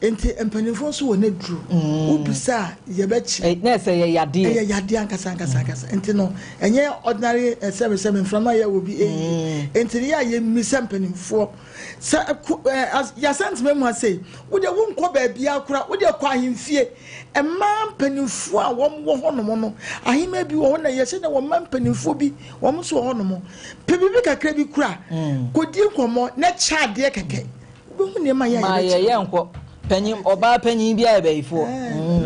enti empanifo so wona duru ubisa yebechi na say yade yade ankasa enti no enye ordinary service mframa ya obi enti ya ye misa empanifo ya sent me mu say wo de wo nko ba bia kura wo de kwa ahemfie emma empanifo a wo hono no ahema bi wo na ye se na wo empanifo bi wo so hono mo pebibi kakra bi kura kodi nkomo na cha de keke wo hu ne ma ya nko penyin oba penyin bia ebeifo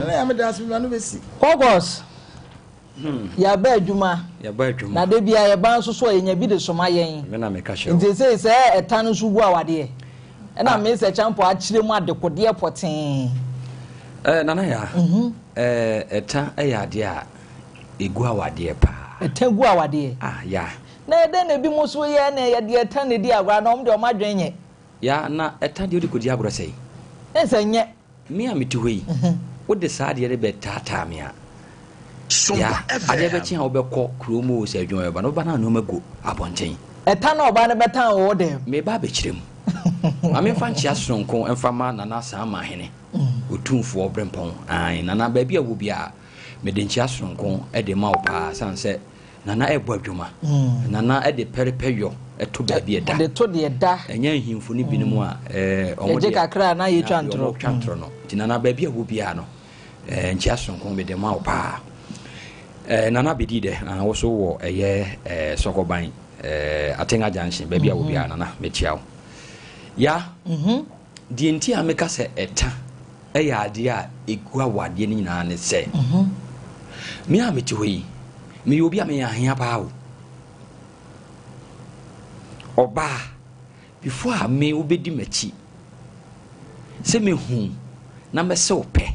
na ya me das mi no besi kokos ya ba adwuma na de bia ya ban so so enya bi de soma yen me na me ka hye nti se etanu so gu awade na me se champo a kire mu adekode poten Nna Yaa eta ya de a egu awade pa eta gu awade ya na ede na bi mo so ye na ya de eta ne di agwa na om de o madwenye ya na eta de odi agro sei enye me a meti hoyi wo de sa de be tata me a Sompa FM ade be chi ha wo be ko kromo se adwon ba no ba na no mago abonten eta na oba ne betan wo de me ba be kirem ame fa nchi asronko emfa ma na na sa ma hene otumfo obrempon ai na ba bia wo bia me de nchi asronko e de ma wo pa sanse na na ebo adwuma na na e de perepeyo eto ba bia da de to de da enya himfo ni binimu a omo de kakra na ye twantro no tina na ba bia wo bia no nchi asronko me de ma wo pa nana bedi de wo so wo eye sokoban atenga junction ba bia wo bia nana me chiawo ya di enti a meka se eta eya ade a egua wade ni nyina ne se me a meti hoyi me obi a me ya hia pa wo oba before a me obedi machi se me hu na me se ope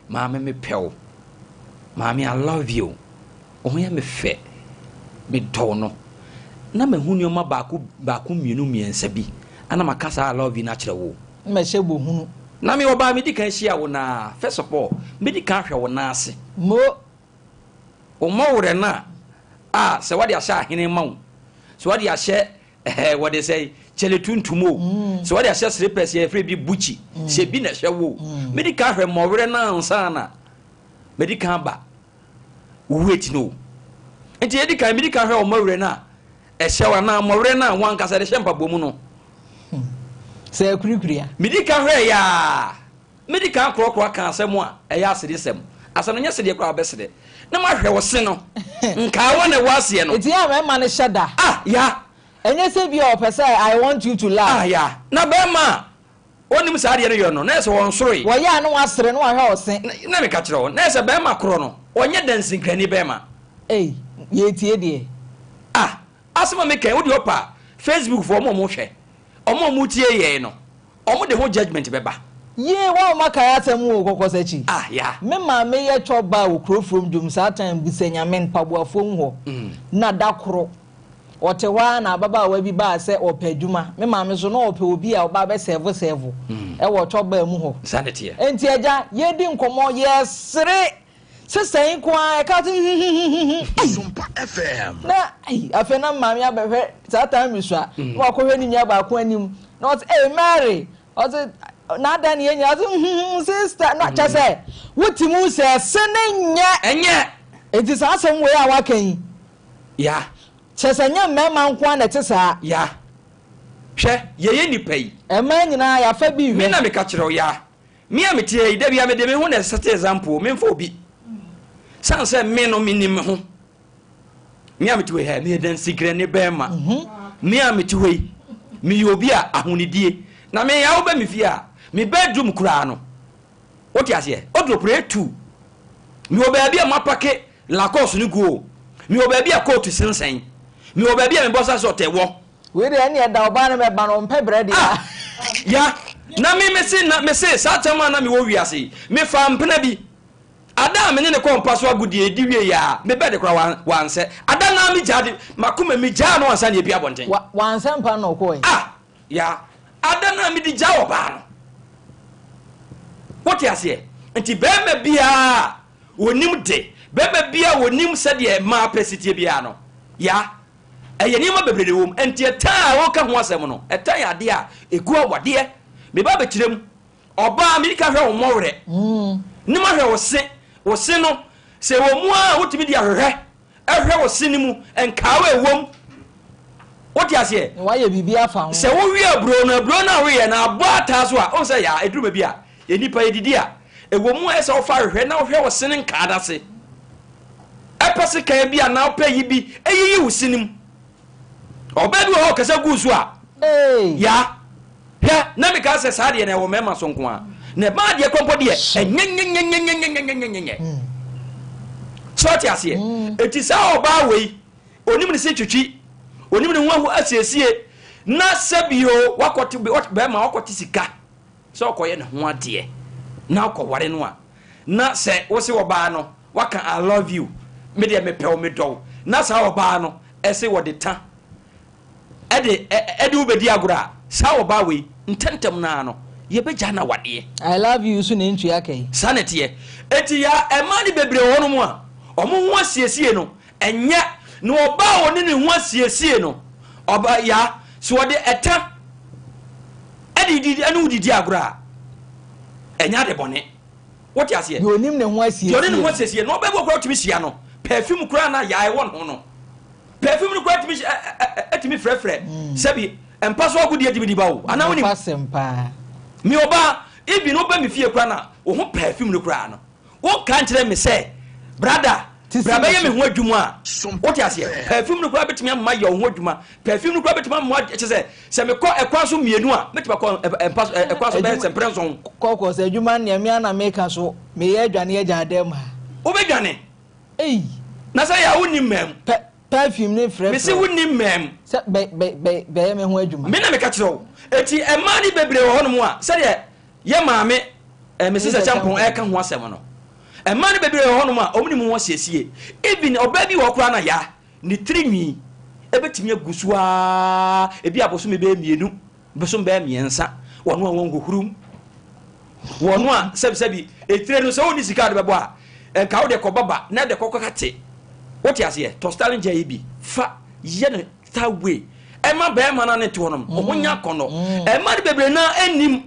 ma me pew ma me I love you o ya me fe me do no na me hu nyoma baako mienu miensa bi ana makasa I love you na kire wo me hye bo hunu na me oba me di kan hia wo na first of all me di kan hwe wo na ase mo o mo wore na se wade ahye ahene ma wo se wade ahye what they say chele tuntumo se wade ahye slippers ye free bi buchi se bi na hwe wo me di kan hwe mo wore na ansa na me di kan ba wait no enti ye di kan me di kan hwe o mo wore na hye wa na mo wore na wan kasa de hye mpa bomu no se kurikuria medika hwe ya medika krokro kan asem a eya asede sem asano nya sede kra obesede na ma hwe wo se no nka wo ne wase no eti ya me ma ne sheda ya enye se bi o pese I want you to laugh ya na be ma onim sa de yo no na se won soroi wo ya no wasere no ahwe ose na me ka kire wo na se be ma kro no onye dancing krani be ma ye tie de asema me kan wo de opa Facebook for mo hwe omo mutie ye no omo de ho judgment beba ye wa maka ya temu o kokosachi ya me ma me ye choba o krofrom dum sa time bisanya men paboafo ho na dakoro otewa na baba wa bi ba se opadwuma me ma me so no ope obi a oba be serve e wo choba mu ho sanity enti aja ye di nkomo ye sere sesan kwa e ka Sompa FM na afena ma me abehwe sa time bi so a wa ko hwe ni nya ba ko anim not Mary oze na dan ye nya sister na cha say wutimu se senenya enye enti sa asem we a wa kan ya chesenya mema nko na te sa ya hwe ye nipa yi ema nyina ya fa bi me na me ka kire ya me a metie ida bia me de me hu na set example me mfa obi sanse me no minim ho me a metie he me dan sigre ne be ma me a metie me obi a ahonidie na me ya wo ba me fi a me bedroom kura no oti ase odropre 2 me oba bia mapake la course ni go me oba bia coat sensen me oba bia me bossa so tewo we de ene da oba na me ba no mpe bread ya na me se satama na me wo wiase me fa mpena bi ada me ne kompaso agudie di wie ya me be de kura wanse ada na me jade makoma me ja no wansa ne bi abonten wanse mpa no ko ya ada na me di ja oba no what ase enti be me bia wonim de be me bia wonim se de ma pesite bia no ya eye ni ma bebrede wom enti eta wo ka ho asem no eta ya de a egu awade me ba be kirem oba America hwe wo mowre ni ma hwe wo se no se wo mu a wotimi dia hwe ehwe wo se ni mu enkawe wom woti ase wa ye bibia fa ho se wo wi abro na we ye na abo ata so a o se ya eduru ba bia enipa edidi a ewo mu ese wo fa hwe na hwe wo se ne nkada se epese kan bia na opa yi bi eyiyi wo se ni mu oba bi wo kasa gu so a ya ya na me ka se sa de na wo mema so nko a na ba de kompo de enyenyenyenyenyenyenyenyenyenyenye so ti ase eti sa oba we onim ne se twitwi onim ne ho asiesie na sabio wakoti be ma wakoti sika so okoye ne ho ade na akoware no a na se wo se oba no waka I love you me de me pew me do na sa oba no ese wo de ta ede ubedi agura sa oba we ntentem na no ye beja na wade I love you so ne ntua kai sanete eti ya emani bebre wo no mu a omo ho asiesie no enye no oba woni ne ho asiesie no oba ya so wode eta edidi anu didi agura enya de bone what you say yonim ne ho asiesie yonim ne ho asiesie no oba bo kura timi hia no perfume kura na ya e won ho no perfume no kura timi etimi frefre sabi empa so agudi edimi bawo ana woni pasempa mi oba ibi no ba mi fie kura na wo ho perfume no kura no wo kan kire me say brother braba ye me ho adwuma a what you say perfume no kura betimi amma ye ho adwuma perfume no kura betimi amma che se me ko ekwa so mienu a betimi ko ekwa so be sempre so kokko se adwuma ne me ana make so me ye adwane ye jadem ha wo be dwane na say ya woni mem perfume ne frɛ me se woni mem se be me ho adwuma me na me ka kire wo eti emani bebre wo hono mu a se de ye maame me se champon e ka ho asem no emani bebre wo hono mu a omni mu wo siesie even oba bi wo kura na ya ni trinwi ebetimi agusua ebi aboso me be mienu boso be miensa wono a won gohurum wono a sebi etire no se woni sika de bebo a enka wo de ko baba na de ko kokate woti ase to stalin je ibi fa ye ne tawe ema be ma na ne to honom omonya kono ema de bebre na anim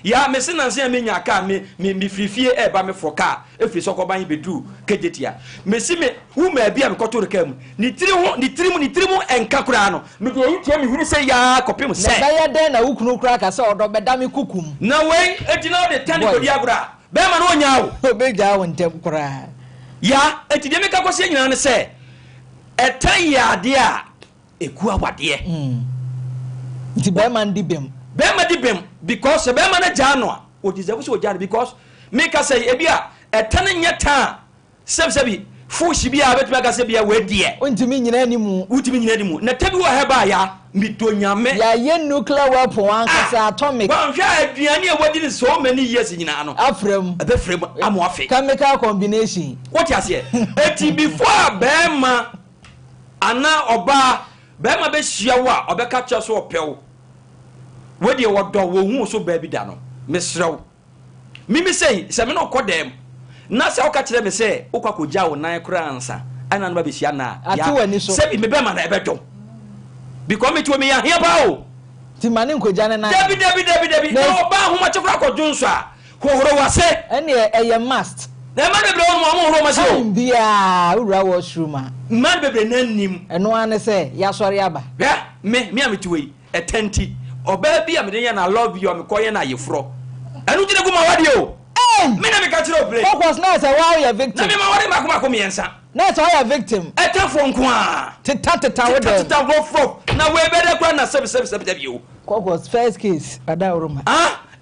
ya me se na se me nya ka me frifie e ba me froka efri so ko ban bedu kejetia me si me wu ma bia me koto rekam ni tirimu enka kura no me do yitia me huru se ya kopem se na ya den na wukunu kura ka se odo beda me kukum na we etina de tani ko dia kura be ma no nya wo be ja wo ntem kura ya etide me ka kwose nyina ne se etan ya de a eku awade nti be ma ndi bem bema di bem because bema na jano a o deserve so jano because me ka say e bia etane nyeta sebi fushi bia betuma ka say bia we die ontimi nyina animu utimi nyina animu na tabi wo heba ya mitonyame ya ye nuclear weapon ankasa atomic ba hwa aduane e wadi ni so many years nyina no afrem abefrem amoafe chemical combination what you say eti before bema ana oba bema be hia wo a obeka kye so opel wodi wodo wo hu so ba bi da no mesrew mimi sei se me no kodem na se o ka kire me se o kwa koja wo nan kura ansa ana no ba be hia na ya se bi me be ma na ebedo because me to me ya hia ba o ti mane nkoja ne na debi no ba hu ma chekura kodun so a hohoro wase ene eye must na man bebre won mo hohoro ma se o bia ura washroom man bebre nanim eno ane se ya sori aba ya me amituwe etenti oba bi amede ya na love you am koye na yefro enu tire guma wadi o me na me ka tire o play focus na say why you victim na me ma wadi makoma miensa na say why you victim etafo nko a teta wo dem teta go fro na we be de kwa na sebi de bi o focus first case ada uruma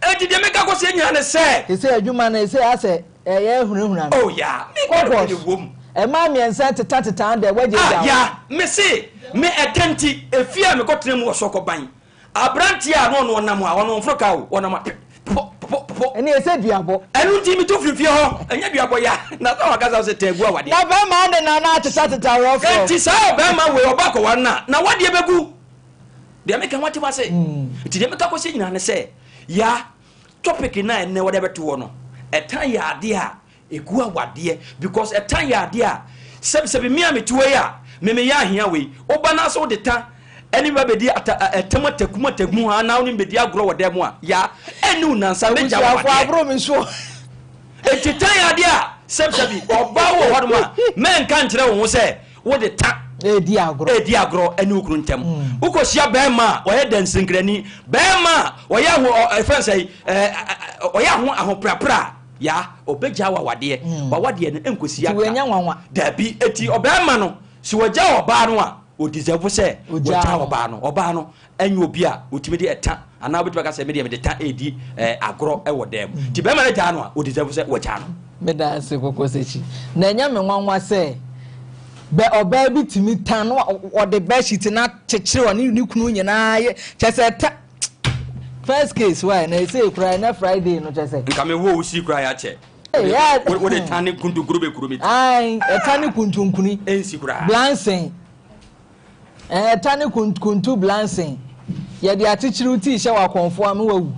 ejide me ka ko se nya ne se ese adwuma na ese ase eye hunahuna oh ya me ko de wom e ma miensa teta de waje ja ya me se me etenti efia me ko tire mu osoko ban abranti a no nam a wono mfroka wo wonam ene ese duabo enu ti mi to frifie ho enya duabo ya na so wakaza se tegu awade na ba ma de na teta wo fro enti sa ba ma we obako wana na wade ebegu de me kan wati wase ti de me ka ko se nyina ne se ya topic na ene wade beto wo no etan ya ade a egu awade because etan ya ade a sebi mi amituwe ya me ya ahia we oba na so de ta eni ba bedi atama takuma tagmu ha na woni bedi agro wode mu a ya enu nansa be ja wa abro mi so etitan ya dia sebsebi oba wo hoduma men kan kire wo se wo de ta edi agro eni ukru ntem ukosia bema o ye dansinkrani bema o ya ho efensai o ya ho ahoprapra ya obeja wa wade wa wade no enkosia ti wenya nwanwa dabi eti obema no si waja oba no a o deserve se waja oba no enyo obi a otimi de eta ana obi baka se me de ta edi agro e wodem ti bema na ja no a o deserve se waja no me da se kokosechi na enya me nwanwa se be oba bi timi tan no o de be shit na chechire oni ni kunu nyina ye chese ta first case why na say cry na Friday no chese nka me wo usi cry ya che wo de tan kuntu kurube kurube ai etani kuntu nkuni ensi cry blancing etani kuntu blancing ye de atichiri uti hye wa konfo am wawu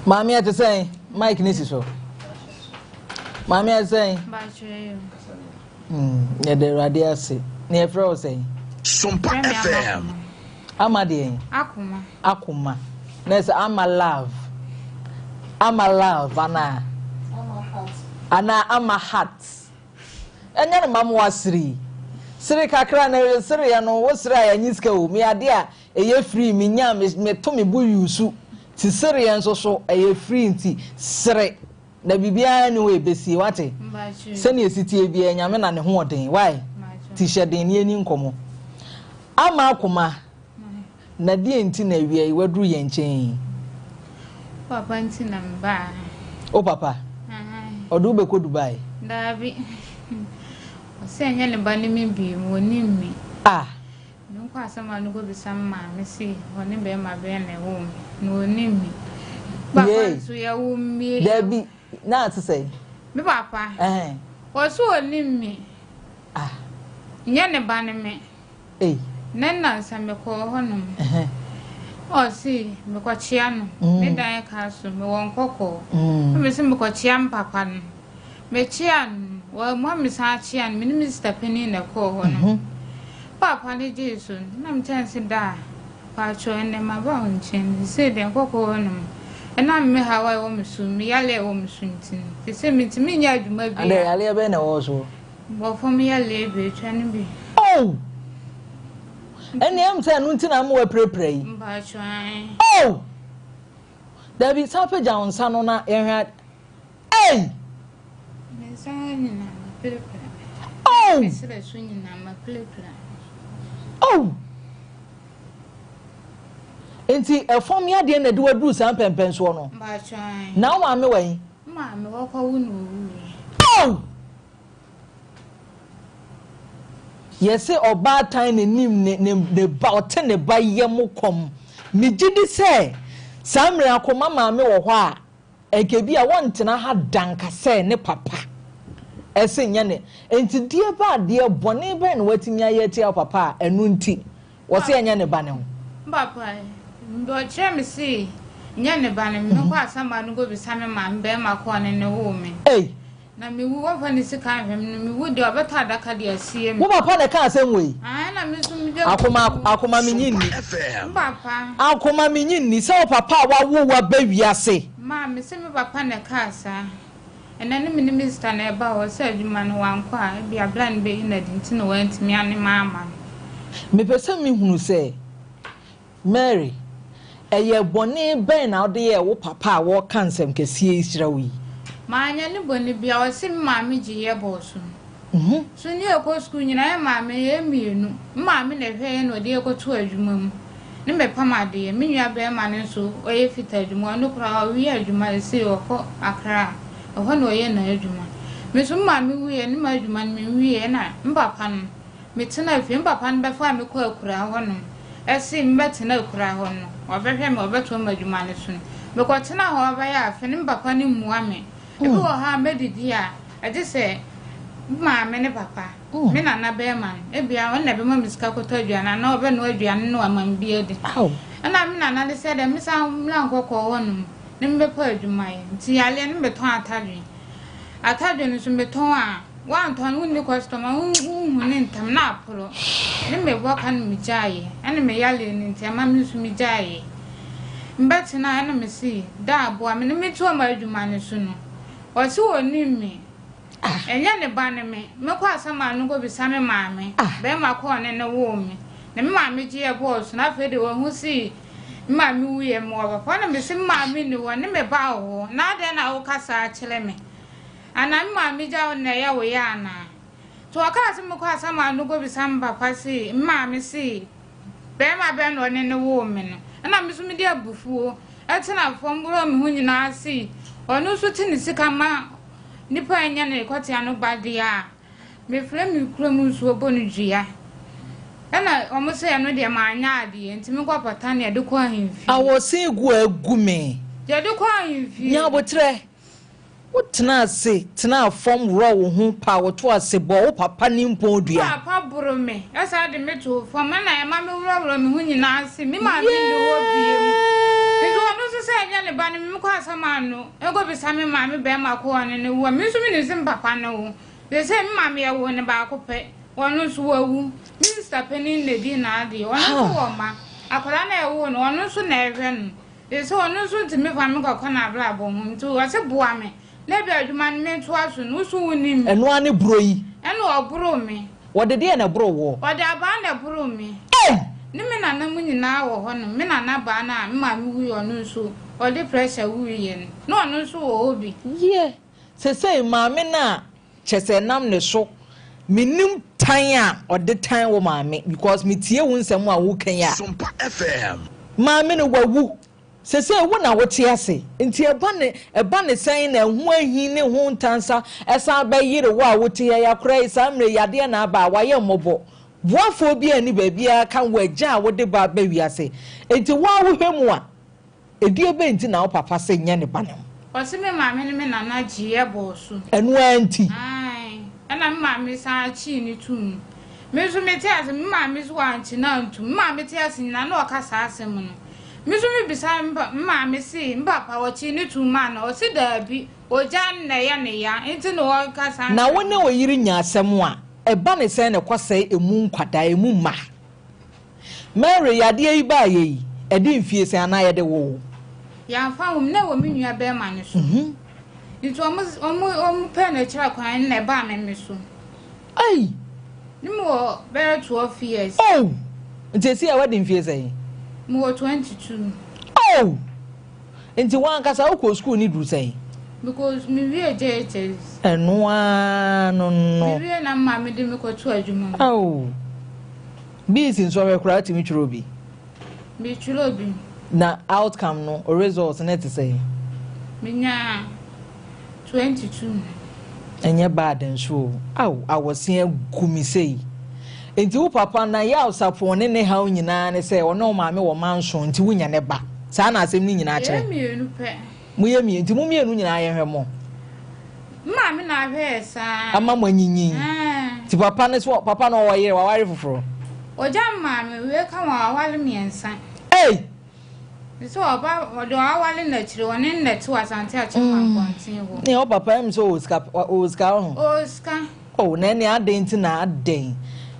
Mami ate say Mike nisi so. Mami ate say ba chwe. Ya de radio ase. Na e fro say Sompa FM. Amade akuma. Na say ama love ana ama heart. Enya ne mamu wasiri. Siri kakra na siri ya no wosiri ya nyiska o mi ade a eye free mi nya me to me bu yusu. Ti sere yenso so eye free nti sere na bibia ni we besi wate se ne esitie bia nyame na ne ho oden why ti hyeden ni ani nkomo ama akoma na die nti na wie waduru ye nchen papa nti na mba o papa odu be ko Dubai dabi o se nya le ba ni mi bi mo ni mi nko asama no go bisam ma me si woni be ma be na wo no ni mi papa so ya wo mi dabi na to say me papa o so oni mi nya ne ba ne me Nna sa me ko honum o si me ko chia no me dan ka so me won kokko me se me ko chia papa no me chia wo mo me sa chia no me Mr. Penny na ko honum papa ni Jesu na me chance da pa cho ene ma ba on chen se den kokko honum na me hawa wo me su me yale wo me su ntin se me ti me nya adwuma bi ade yale be na wo so bo fo me yale be twan bi eni am say no ntina mo prepare yi mba chwan David Sompa Johnson no na ehwa me sani na prepare me sele sunyi na ma prepare enti efom ya de na de wadu san pempen so no mba chwan na ma me wan ma me wo ko wu no Yese oba tan ne nim ne ba ote ne ba yem kom me gidi se samre akoma ma me wo ho a ekebi a wontena ha danka se ne papa ese nya ne enti die ba de bone ba ne watimi ayeti a papa enu nti wo se nya ne ba ne ho papa ndo che me si nya ne ba ne me ko asama no go bi same ma mbe ma ko ne wo me na mi wu wa ni sika hwem no mi wu de obeta adaka de asie mi wo papa ne ka asem we na mi so mi de akoma mi nyinni papa akoma mi nyinni se papa wa wo wa ba wiase ma mi se mi papa ne ka asa ena ni mi Mr. na eba wo se adwuma no wanko a bi ablan be na di nti no wantimi ane mama me pese mi hunu se Mary eye bone ben na ode ye wo papa wo kansem kesie isira wi Manya ni boni bia o si maami ji ye boso. So ni e ko school nyina e maami ye mienu. Maami na hwe no de e ko to adwuma mu. Ni me pamade me nua be ma ne so o ye fita adwuma no kra o wi adwuma se o ko akra. O ho no ye na adwuma. Me so maami wi ye ni ma adwuma ni me wi ye na mpapa no. Me tena hwe mpapa no be fa me ko akura ho no. E si me tena akura ho no. O be hwe me o be to ma adwuma ne so. Me ko tena ho ba ya fe ni mpapa ni mua me. Ebi wo ha medidi a ade se ma me ne papa me na na be man ebia won na be ma misika koto aduana na obe no aduane no amambie de na me na na de se de me sa mla nkoko wonum me po adwuma ye nti yale ne me ton atadwe no so me ton a wan ton woni customer hu ne ntam na aporo ne me bo kan me jaye ene me yale ne nti ama me so me jaye mbati na ene me si da abo me ne me to ma adwuma ne so no o si woni me enya ne ba ne me kwa asama no go bi sa me maame be ma ko ne wo me ne me maame ji e boss na fe de wo hu si maame wuye mo papa na me si maame ni wo ne me ba wo na de na wo kasa kire me ana maame ja na ya wo ya na to aka se me kwa asama no go bi sa me papa si maame si be ma be no ne wo me no na me so me de abufuo etina fomgro me hu nyina si onu so ti ni sika ma nipa enya ne kwate anu badia me frɛ me krom nsuo bonu dua ena omo se eno de ma anya ade enti me kwa pata ne de kwa himfi awo se gu agu me de kwa himfi nya botre wotena ase tena fom ro wo hu pa wo to ase bo wo papa ni mpon dua papa buru me esa de me to fom na ma me wuro me hu nyina ase me ma me de wo biem enya ne ba ne me kwa asama no ego bi sa me ma me be ma ko ne wo me so me ne sim papa no wo de se me ma me ye wo ne ba ko pe wono so wawu minister penin ne di na ade wono so wo ma akola na ye wo no wono so na ehwe no de se wono so ti me fa me ko na bra bo mu to wo se boa me na bi adwuma ne me to aso no so woni mi eno ane bro yi eno obro me wo de de na bro wo wo de aba na bro me ni me na mu nyina wo ho no me na ba na me ma me wu ono so o de pressure wu ye no ono so wo obi ye se ma me na chese nam ne so minim tan a o de tan wo ma me because me tie wu nsem a wo kan ya Sompa FM ma me no wawu se wo na wo tie ase nti eba ne san na hu ahi ne hu ntansa esa ba yire wo a wo tie ya kra isa mre yade na ba wa ye mobo boafo bi ani baabia kan wagya wo de ba ba wiase enti wo hwemu a edie be enti na wo papa se nya ne ba ne o se me maame ne me nana giye bosu enu anti ai ana me maame sa chi ni tum me so me ti ase me maame so anti na ntum me maame ti ase na na o ka sa asem no me so me bisa me maame si papa wo chi ni tum ma na o se da bi o ja na ya enti na o ka sa na wo ne o yiri nya asem a eba ne sen ne kwasai emu nkwada emu ma Mary yade yi ba yi edi mfie sen ana ye de wo ya fa wo na wo menua be ma ne so nti omu pe na kira kwan na ba me so ai ni mo be 12 years oh nti si ya wedding mfie sen mo 22 oh nti wan kasa wo ko school ni du sen because me we JHS enwa no me we na ma me de me ko to adwuma oh business so we kura ti me churobi me churobi na outcome no or results na te say me nya 22 enye bad nso aw awosia gumi sei enti wo papa na ya usapo ne ha nyina ne say wono ma me wo manso enti wo nya ne ba sa na asem ni nyina kire me enu pe muye mi enti mumienu nyina ye hwemo ma me na hwe sa ama manyinyi ti papa ne so papa no wo yire wa ware foforo oja ma me we ka wa wale miensa eh so oba odo awale na chire woni na ti wasante a chima kontin wo ne o papa em so oska oh na ne adenti na aden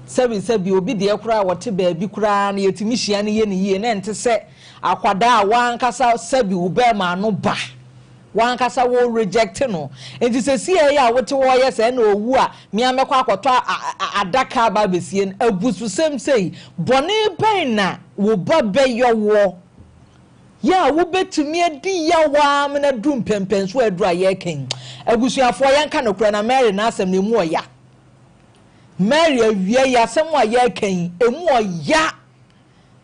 sebi obi de kura wote baabi kura na yetimi hia ne ye ne yie na ente se akwada a wankasa sabi ube ma no ba wankasa wo reject no enti se sie ya wote wo ye se na owu a me amekwa akwoto adaka ba besie abusu sem sei bone ben na wo ba be yowo ya wo betumi adi ya wa me na dum pempen so adura ye ken abusuafo yanka no kura na Mary na asem ne mu oya Mary awie ya asem a ye ken emu oya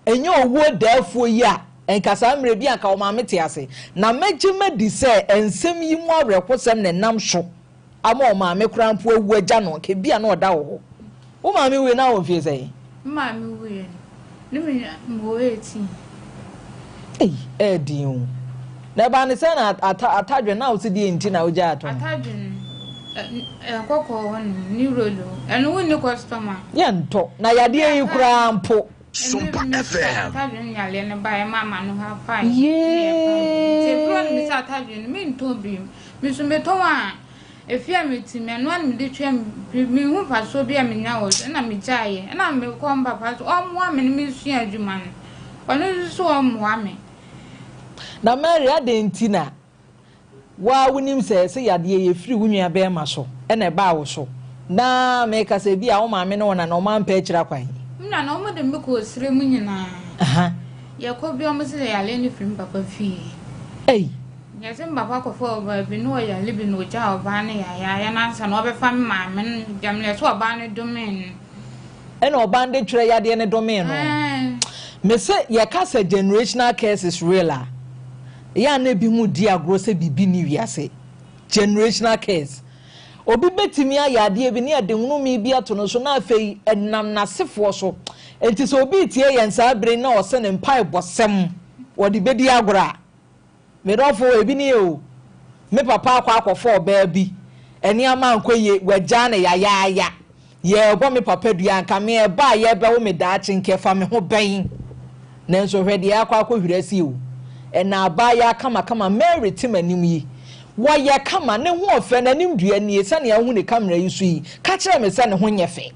enye owo dafo yi a enkasa mre bi anka o ma mete ase na magima di se ensem yi mu arekosem ne nam so ama o ma me krampo awu agya no ke bia na oda wo o ma me we na wo fie sei ma me we ni me mo eti din na ba ne se na atadwe na o se di enti na o gya ato atadwe kokko won ni rolo enu woni customer ye nto na yade yi krampo Sompa FM. Tajun ya le ne ba mama no ha pa. Yeah. Se bro ni sa tajun me nto bi. Me so me to a efia me ti me no an me de twa me hu pa so bi a me nya wo na me jaye na me ko mba pa so o mo me me sua adwuma no. Ono so o mo me. Na Mary adentina wa wonim se yade ye firi wunua be ma so e na ba wo so na me ka se bi a wo maame no na o ma mpa kira kwan na na o mo de me ko sire mu nyina aha ya ko bi o mo se ya le ni firi papa fi ei ya se papa ko fo ba bi no ya le bi no ja o ba ne ya na nsa no be fa maame jam le so o ba ne domain e na o ba nde twere yade ne domain no me se ye ka se generational curse is real a ya na bi mu di agro se bibi ni wiase generational curse obi betimi ayade bi ne adenwunu mi bi ato no so na afei enam nasefo so enti so obi tie yensa abre na ose ne mpai bosem wodi bedi agora me dofo ebi ni o me papa akwa oba bi eni ama nkoye wagya ne ya ye obo me papa dua nka me e ba ye be wo me da chi nke fa me ho ben nanso hwede akwa hwirasi o ena ba ya kama Mary timanim yi wo ye kama ne ho ofe na nim dua nie sane ya hu ne kamera yi so yi ka kire me sane ho nyefe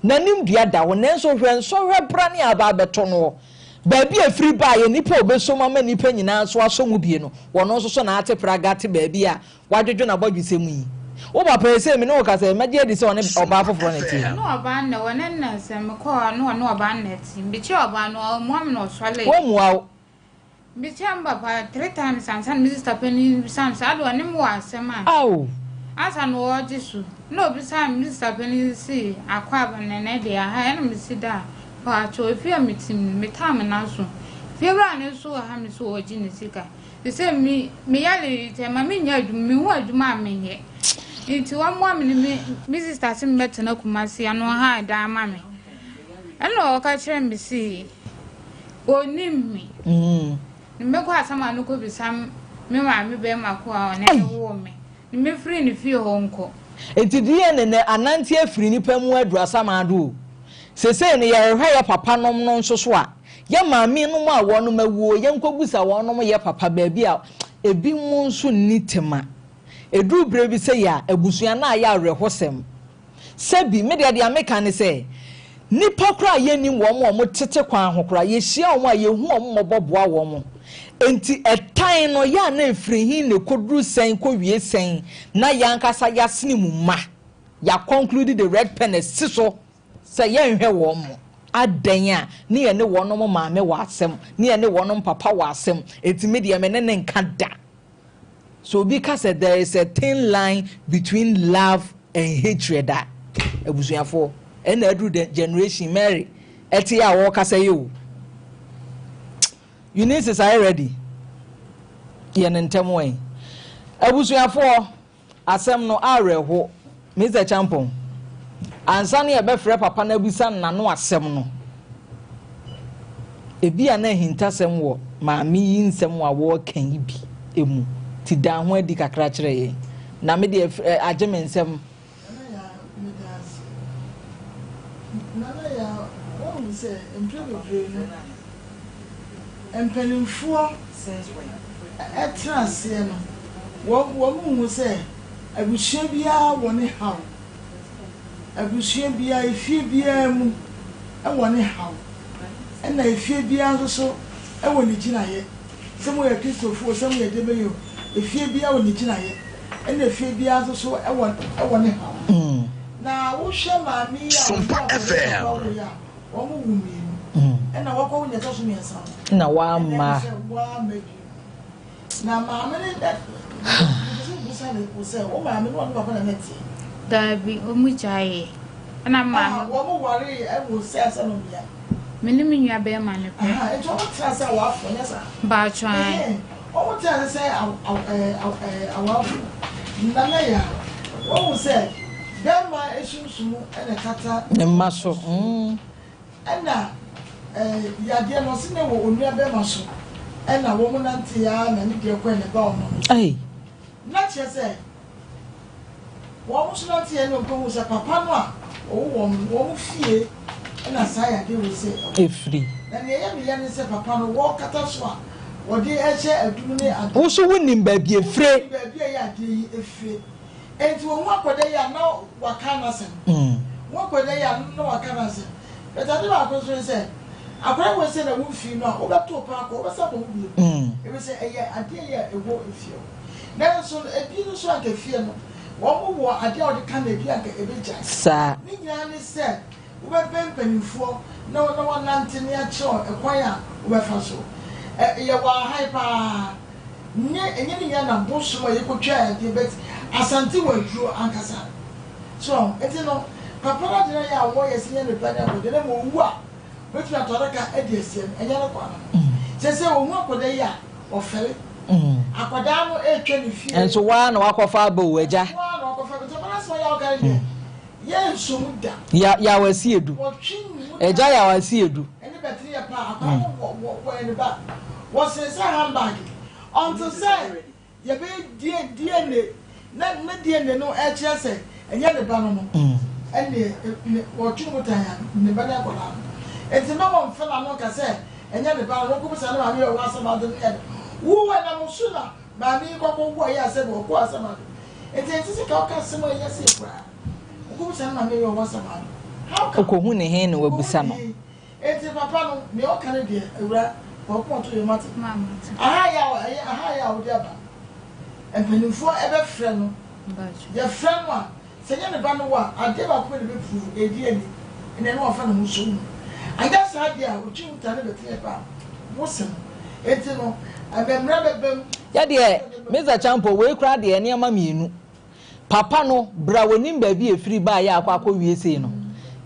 na nim dua da wo nanso hwenso hwebra ne aba beto no ba bi afiri ba ye nipa obesoma ma nipa nyina so aso mu bie no wono so na ate pragate ba bi a wadwodwo na bodwesem yi wo ba pese me no ka se magye di se one oba foforo na ti no oba na wona na se me ko no oba na ti bi chi oba no mo am no swale wo muawo Bichamba pa 3 times and Mr. Penny Sans I don't know what Sama. Oh, as I know what Jesus. No, beside Mr. Penny see a quaban and Eddie, I had me sit down. But if you meet him, me time and also. If you run so, I am so genesika. They say me, Ali, tell my minion, me what you mammy here. Into 1 woman, Mrs. Tassim met no kumasi and no high damn mammy. I know, catch me see. Oh, name me. Nimeko asama no ko bisam me ma me be makwa o na wo me me free ni fie ho nko etidie ne anantie free ni pamu adu asama adu sese ne ye hwe ye papa nom no nso so a ye maami no mu a wo no mawuo ye nkobusa wo no ye papa ba bi a ebi mu nso nitema edu bre bi se ya abusua na ya rehosem sebi me de ameka ne se nipa kra ye ni wo mo tete kwan ho kra ye hia wo a ye hu wo mo boboa wo mo enti etan no ya na efrihin ne kodru sen ko wie sen na yankasa yasne mu ma ya conclude the red pen siso se ye nhwe wo mo adan a ne ye ne wo no mo maame wa asem ne ye ne wo no papa wa asem enti media me ne nka da so because there is a thin line between love and hatred that ebusuafo and edu the generation Mary eti a wo kasa you Eunice is ready ye ntem wen ebusuafo asem no areho Mr. Champon ansa ne be frɛ papa na bisa na no asem no ebi ana hintasem wo maame yi nsem wa wo kan yi bi emu ti da ho adi kakra kyerɛ ye na me de ageme nsem Nna Yaa won se emprebebre no empenimfo etrase no wo mu se abusua bia woni haw abusua bia efie bia mu woni haw na efie bia nso so woni ginaye se mo ya kristofo se mo ya debeyo efie bia woni ginaye na efie bia nso so woni haw na wo hwe maami ya Sompa FM wo mu wumi na wo ko nya so so miensa na wa ma na maami ne da bu se wo maami no papa na neti Dabi o mu jaye na maami wo mu ware e wo se asa no bia meni me nua be ma ne pe e to tra se wa afo nya sa ba twan o mo tra se awafo Nna Yaa wo se Dema esumsumu ene kata ne maso ena yade no se ne wo onua be maso ena wo mu nante ya na ne de ko ene ba ono ai na che se wo mu so nante ya no ko se papa no a wo mu fie na saya de we say efri na ne ye me ye ne say papa no wo kata so a wo de eche adum ne ade wo so wonim ba bi efre ba bi ya de yi efre enti wo ho akoda ya na waka na sem wo akoda ya na waka na sem beta de ba ko so say akwara wo say na wo fi no wo ba to pa ko wo ba sa ko bi e be say eye ade ya ewo efio na so ebi no so aka fie no wo wo ade o de ka na ebi aka ebeja sa ni nya ni say wo ba pempanifo na wo nante ne a cho ekwan a wo ba fa so ye wa hyper enye ni ya na boso ma ye ko twa ade bet asante wa duro ankasa so eti no papa na de ya wo ye sinye ne pa na ko de na mo wu a betu atore ka ade asiem enye ne kwa no se wo hu akoda ya ofere akoda no etwa ne fie enso wa na wakofa abawo agya wa na wakofa betu mana so ya oga de ye nso muda ya wasi edu agya ya wasi edu ene betri ya pa akwa wo ene ba wo se say handbag until say ye be DNA na DNA no e chia say enye ne ba no no ene wo twu mutanya ne ba na kola enti no mo mfela no ka say enye ne ba no ko bisa na ma me wo asama do ne wo na mo suna ba mi ko wo ya say wo ko asama enti se ka ka sema ya say bra ko bisa na me wo asama how ka ko hu ne he ne wabusa no enti papa no me o kan de ewura wo ko to yo mate mama aha ya wo de aba empanifo ebe frɛ no ye frɛ no a sɛ ne ba no wa ade ba ko ne be fu edi ani ene no afa no muso mu aga sa de a uchi uta ne beti eba musen enti no abemra bebem ya de Mr. Champo we kra de ene ama mienu papa no bra wonim ba bi efiri ba ya akwa wie sei no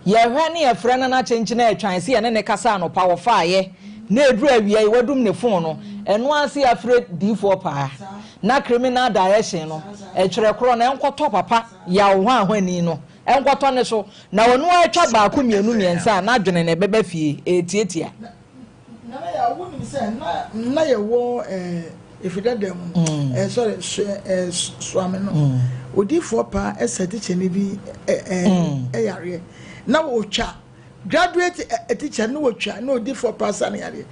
ye hwe ne ye frɛ no na kyenkyene atwan se ye ne kasa no pa wo fa ye na edru awia wadum ne phone no eno ase afre D4 pa na criminal direction no etwere kro na enkoto papa ya wo ahwani no enkoto ne so na wonu atwa ba ko mienu miensa na adwene ne beba fie etietia na ya woni se na ye wo efidadem sorry Soampa no odi4 pa esete chene bi yare na wo twa graduate teacher no watwa no odi4 pa san yare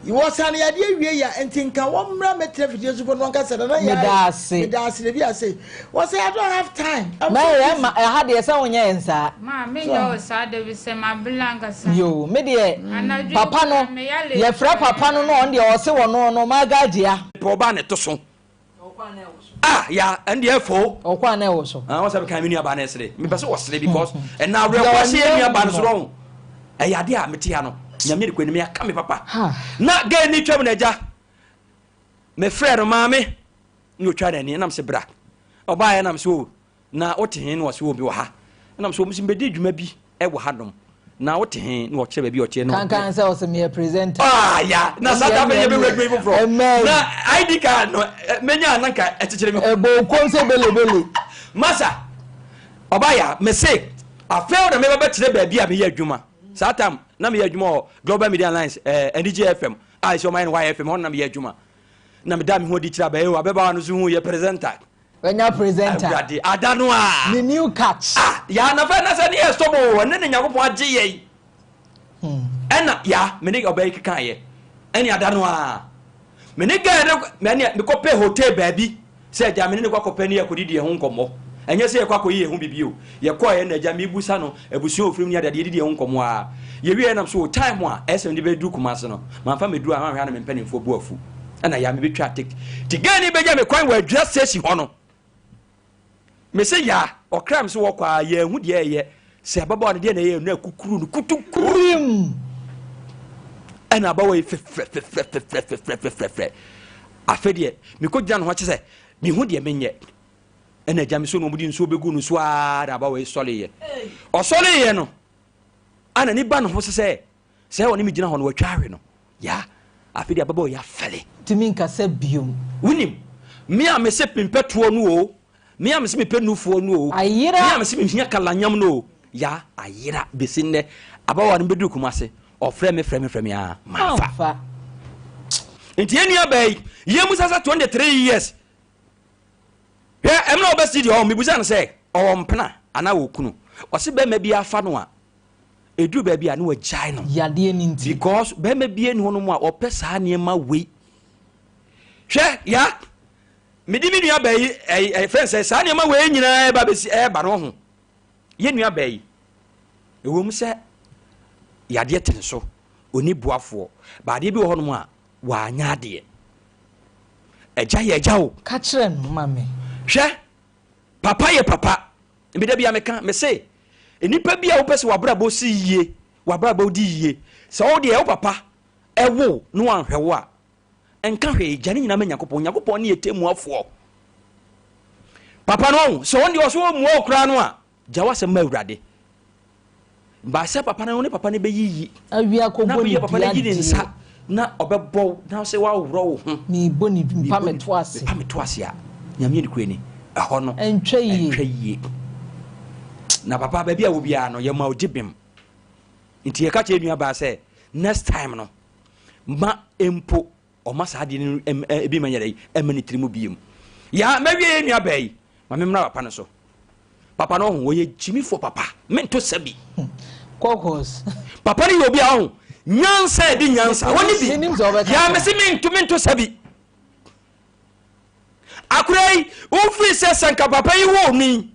you was an idea we ya entinka wo mra metre video so no nka sada na ya me da se bi ase wo say I don't have time ma ha de say wonya ensa ma me yo sa de bi se ma blanka sa yo me de papa no ye fra papa no no on de o se wo no ma gagea po ba ne to so ya and the fo okwa na e wo so won say kan me nua ba na esre me pese wo sre because and now we are see nua ba no so won e ya de a metia no nyame de kwanimi aka me papa na ga ni twam na ja me frere maame no twa na ni nam se bra oba ya nam so na wote no so obi wo ha nam so msi mbedi dwuma bi e wo ha dom na wote no wo kire ba bi o kire no kan say o se me presenter ya na sata be be we from na ID card no menya nanka etikire me bo ko se bele masa oba ya me say afel na me ba kire ba bi a me ya dwuma satam na me adwuma Global Media Alliance Nna FM I Sompa NYFM on na me adwuma na me da me ho di kira ba e abeba no so hu ye presenter wenya presenter adano a the new catch ya na fa na se ne stop o ne nyakopon age ye ena ya me ne obey kika ye eni adano a me ne ga me ne me kope hotel baabi se ja me ne kwakope ne yakodidi ho nkomo enye se yakwa yi ehu bibio ye kwa ye na ja me busa no ebusu ofrim ni adade didi ehu nkomo a ye wie nam so time a esem de be du kumase no manfa me du a ma hwa na me mpanimfo bu afu ana ya me betwa tik tigani be ja me kwan wa adwa station ho no me se ya okram se wo kwa ye ehu de ye se baba ne de na ye na kukuru no kutukurim ana ba we afedie me ko gyan ho kyese me hu de menye ena jam so no mudi nso begu no so ara ba we sole ye o sole ye no ana ni ba no ho se woni me gina ho no watwawe no ya afedi ababa ya fele timi nka se biom wunim me a me se pimpetuo no o me a me se me penufuo no o ayira me a me se me hia kalanyam no ya ayira besinne abawa no bedu kumase o frɛ me a mafa enti eni abai ye musasa 23 years emna obesity o mebuza no say o mpena ana wo kunu o se be ma bi afa no a edu baby a no wagyae no yade ni nti because be me bie ni hono mu a opesa niema we hwe ya medi mi nua bayi friends sa niema we nyina e ba besi e ba no ho ye nua bayi ewom se yade tene so oni buafo ba de bi wo hono mu a wa anya de eja ye eja wo ka kire no mame hwe papa ye papa mbida bia meka me se enipa bia wo pese wabrabo si yie wabrabo di yie se wo de e wo papa ewo no anhwewo a enka hwe eja ni nyina ma Nyankopɔn ne etemu afo papa no se won de wo so mu okura no a jawa se ma awurade ba se papa no ne papa ne be yiyi awia ko na boni papa ne gidi nsa na obebɔ na se wa woro wo ho ni boni pa meto ase a nyame ni kwani ɛhɔ no entwa yie na papa ba bia wo bia no ye ma ogibem nti ye ka che nua ba se next time no ma empo o ma sa de ni ebi ma nyere emani trimu biem ya mawie nua ba yi ma memra papa no so papa no ho wo ye jimi fo papa mento sabi kokos papa ni obi a ho nyansa di nyansa woni bi ya mesi mento sabi akurai ofri se sanka papa yi wo ni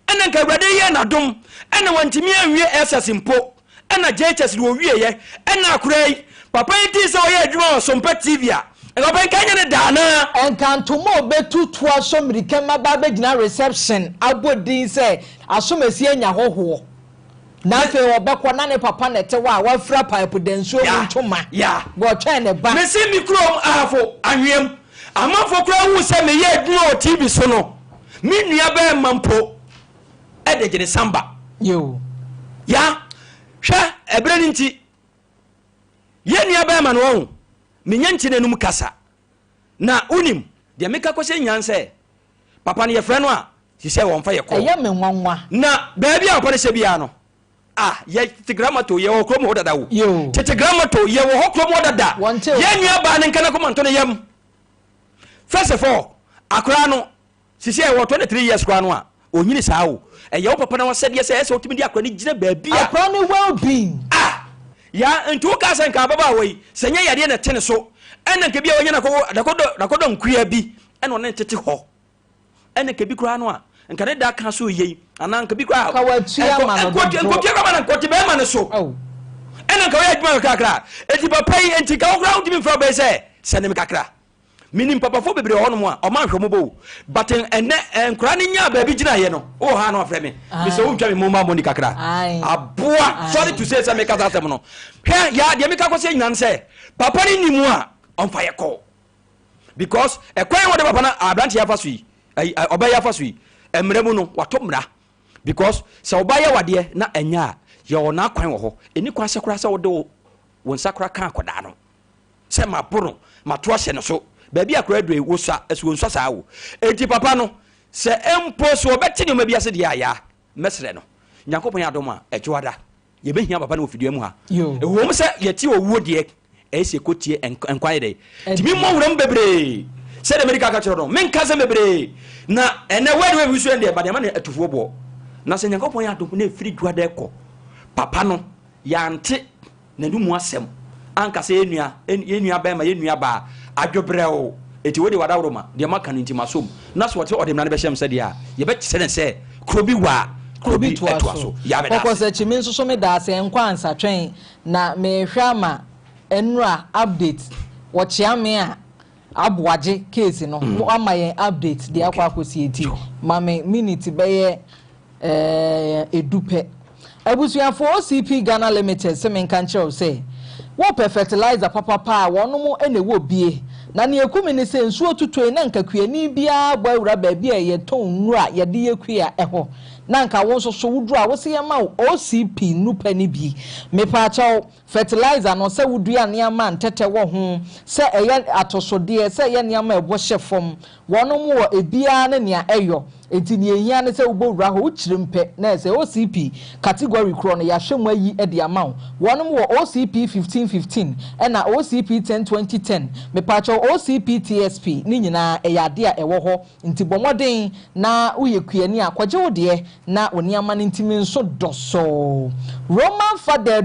ena nka awurade ye na dom ena wantimi anwie SS mpo ena JHS wo wie ye ena akurai papa yi ti se o ye adwuma o Sompa TV a ena ben kanya ne da na enkantomo betutu asomrike maba begina reception abodin se asomasi anya hoho na fe obekọ na ne papa nete wa wafra pipe densuo ntoma ya go twa ne ba mesi mikrom afo anwem amafo kura hu se me ye adwuma o TV so no mi nua ba mampo ede gene samba yo ya hwa ebre ni nti ye nua ba ma no ho me nyanti nanum kasa na unim de meka ko se nyanse papa ne ye frɛ no a si se won fa ye ko eye me nwanwa na ba bia papa ne se bia no ye tegramato ye wo kromo dada wo tegramato ye wo kromo dada ye nua ba ne nkana ko manto ne yam first of all akra no sisi e wo 23 years kwa no a onyini saa wo ye wo papa na wo sede se ese otimi di akra ne gina ba bia akra ne well being ya ntu ka san ka baba wei senya yade na tene so ena nke bia wonya na kodo nkua bi ena one tete ho ena ke bi kra no a nka ne da ka so yei ana nka bi kra ka watua ma no nkotia ka ma na nkoti be ma ne so ena nka we adwuma kakra enti papa yi enti ka wo kra wo timi fra be se sene me kakra minim papa fo bebre ho no mo a o ma hwemo bo but ene nkra ne nya ba bi gina ye no o ha no afre me me se wo twa me mo ma mo ni kakra aboa sorry to say me kasa asem no hwe ya de me ka ko se nyina se papa ni nimu a on fa ye call because e kwan wo de papa na abranti ya fa so yi oba ya fa so yi emre mu no wato mra because se oba ya wade na enya ye wo na kwan wo ho eni kwa se kura se wo de wo nsakura kan akoda no se ma boro ma to hye no so baby akura do wo sa esu nso sa wo enti papa no se empo so obeti ne ma bia se de aya mesre no Nyankopon adom a ejuada ye behia papa no ofidua mu ha wo mo se ye ti owo de ese kotie enkwaye de ti mi mo wuram bebre se de medical ka chero no men ka se bebre na ene we we wisu ende ba de ma na atufuo bo na se Nyankopon adom na efiri juada ekọ papa no ya nte na numu asem anka se enua ba ma enua ba adwobrɛo eti wodi wadawroma de maka nti masom na so wote odem na be hyem sɛ a ye be kyerɛ sɛ krobi to aso ya be da kokɔ sɛ chimi nso so me da sɛ nkwa ansatwen na me hwa ma enura update wo kyea me a aboaje case no ama yɛn update de akwa akosi eti ma me minute bɛyɛ edupe abusuafo OCP Ghana Limited se me nka nkyerɛw sɛ wo fertilizer papa wono mo ene wo bie na ne ekumi ne se nsuo tutoi na nkakuani bia bɔ awura ba bia ye ton nura ye de yekua ɛho na nka wo nso so wuduru a wo se ye ma OCP nupa ni bi me pa chaw fertilizer no se wudua ne ama ntete wo ho se eye atosode se ye ne ama ebo hye fom wono mo wo ebia ne nea eyo enti ne ehia ne se ubowura ho uchirimpe na se OCP category kro no ya hwemu ayi e de amount wonom wo OCP 1515 na OCP 102010 me pacho OCP TSP ni nyina eyade a ewo ho nti bomoden na uyekuani akwaje wo de na oniama ne ntimi nso doso Roman Father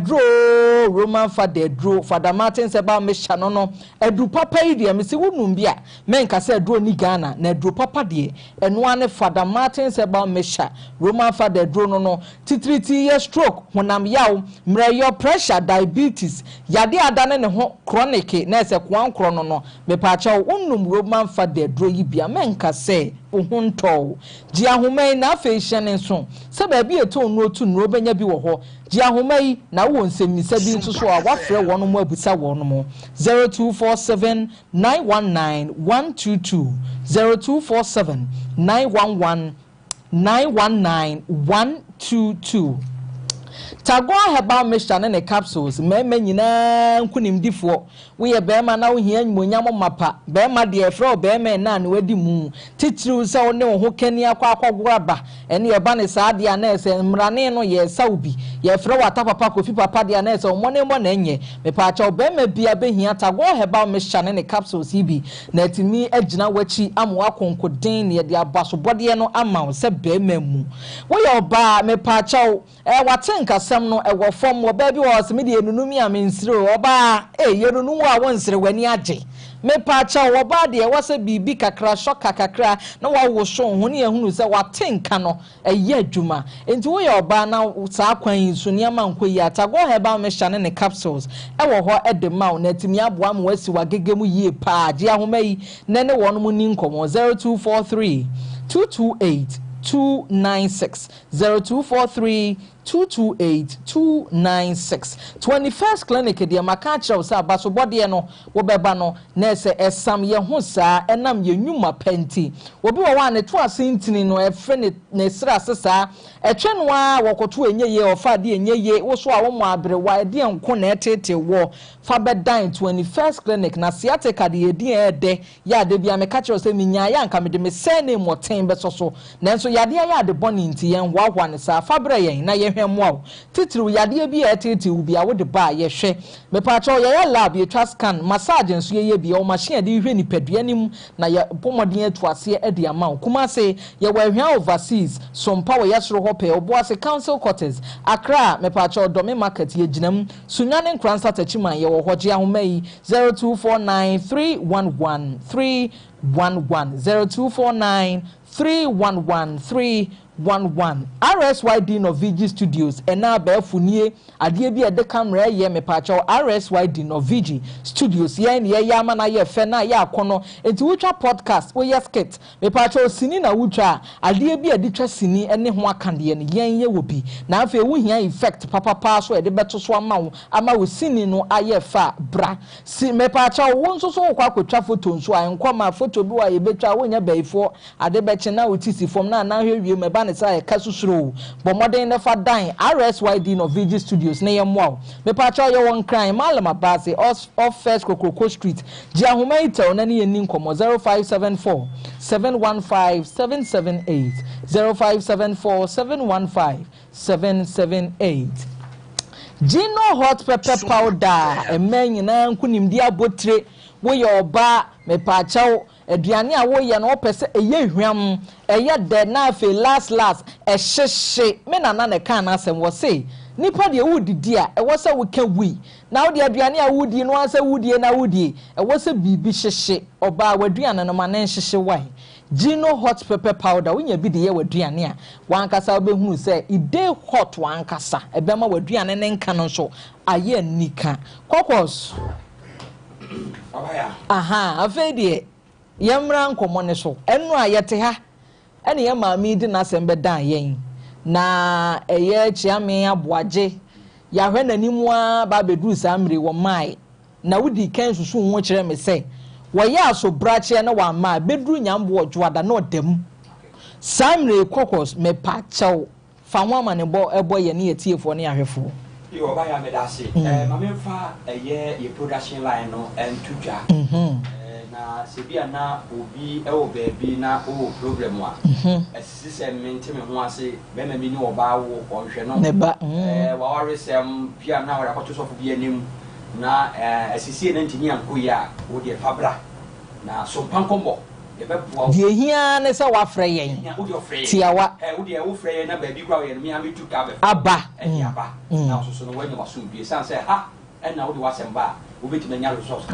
Dro Father Martin Seba mesha no edu papa yi de me se wonum bia menka se dro ni Ghana na edu papa de eno ane Father Martin Seba mesha Roman Father Dro no titriti ye stroke honam yaw mreyo pressure diabetes yade adane ne ho chronic na se kwankro no me pa cha wonum Roman Father Dro yi bia menka se ohunto ji ahomai na afehye nso se ba bi eto no otu no obenya bi wo ho ji ahomai na wo nsemmisa bi nso so a wafre wono mo abusa wono mo 0247 919 122 0247 911 919 122 Tagwa heba mixture ne capsules meme nyina nkunimdifo we ye bema na wo hia nyonyam mapa bema de efro bema na ne wadi mu titiriu se wo ne wo ho kani akwagoraba ene ye ba ne saade a na ese mrane no ye saubi ye efro wata papa kofi papa de na ese mo ne mo na enye me pa cha bema bia behia tagwa heba mixture ne capsules ibi na atimi agina wachi amwa konkoden ne de abaso bode no ama se bema mu wo ye oba me pa cha watenka no ewo fom wo ba bi wo se me de enunumi a mensire oba yenunu a wonsire wani age me pa cha wo ba de wo se bibi kakra shoka kakra na wo wo so ho ne ehunu se watenka no eye adwuma enti wo ye oba na sa kwan so ne ma nkoyi atago heba me hya ne capsules ewo ho edema na timi aboa ma wasi wagegemu yie pa age ahomai ne ne wono mu ni nkomo 0243 228 296 0243 228-296 21st clinic de makacha usa baso body no wo beba no na ese esam ye ho saa enam ye nwuma penti obi wo wa ne to asentini no efre ne sira sesa etwe no a wokoto enye ye ofa de enye ye wo so a wo mo abre wa de enko na etete wo fa bedan 21st clinic na sciatica de edi ede ya de bia mekacha usa minya ya nka me de me sene moten beso so nanso ya de ya de boni nti yen wa ne saa fa bre yen na ye hwemwa titiri yade bi etiti ubi a wode ba ye hwe me pa cho ye lab ye twa scan massage nso ye bi o machine de hwe ni peduanim na ye pomodin atuase e de ama kuma se ye wa hwa overseas Sompa we yesro hope obo ase council quarters Accra me pa cho domi market ye ginam sunwane nkransa tachiman ye wo hoje ahomai 0249311311 0249 311 RSYD no VG Studios ena ba afunie ade bi ede camera ye me pa cho RSYD no VG Studios ye ne ye ama na ye fe na ye akono enti wutwa podcast we ye skit me pa cho sini na wutwa ade bi ede twa sini ene ho akande ne yen ye wobi na afa ewu hia effect papa so ede beto so ama wo sini no aye fa bra si me pa cho wo nso so kwa akotwa photo nso ayenkwa ma photo bi wa ye betwa wo nya baifo ade beche na otisi fom na hwe wie me ba ne sa kasusuro bo modern never dying RSYD no VG Studios na yemwa me pa cha yo won crime malama base off first Kokoko Street ji ahoma itel na ne yeni nkomo 0574 715 778 0574 715 778 Gino hot pepper powder emen na nkunim di abotre wo ye oba me pa cha aduane a wo ye no opese eye hwam eye de na afi last ehhehye me nana ne kan asem wo say nipa de wudidi a wo se wo ka wi na wo de aduane a wudi no ase wudie na wudie wo se bibi hyehye oba waduane no ma na hyehye wai Gino hot pepper powder wonya bi de ye waduane a wankasa obehunu se ide hot wankasa ebema waduane ne nka no so aye nika kokos aha afedie yemra nkomo ne so enu ayete ha ene ye maami di na sembe dan yen na eye chiame aboaje ya hwe nanimu a ba bedu samre wo mai na wudi kan susu ho kire me se wo ya so brache na wa ma bedu nyambo ojuada na odam samre kokos me pa chew fa ho ama ne bo ebo ye ne yetiefo ne ahwefo yo ba ya medase ma me fa eye ye production line no entudwa na sebia na obi e wo baby na o problem wa asisi se mente me ho ase be ma bi ni oba wo onhwe no wa waresem bia na wa kwato sofo bia nim na asisi na ntini anko ya wo de fabra na Sompa Nkomo ye be boa die hia ne se wa frɛ yen tiawa wo de wo frɛ yen na baby kwa wo yen me am tu ka be aba aba na so no wanya waso bi san se ha and now the wasemba will be to the resource.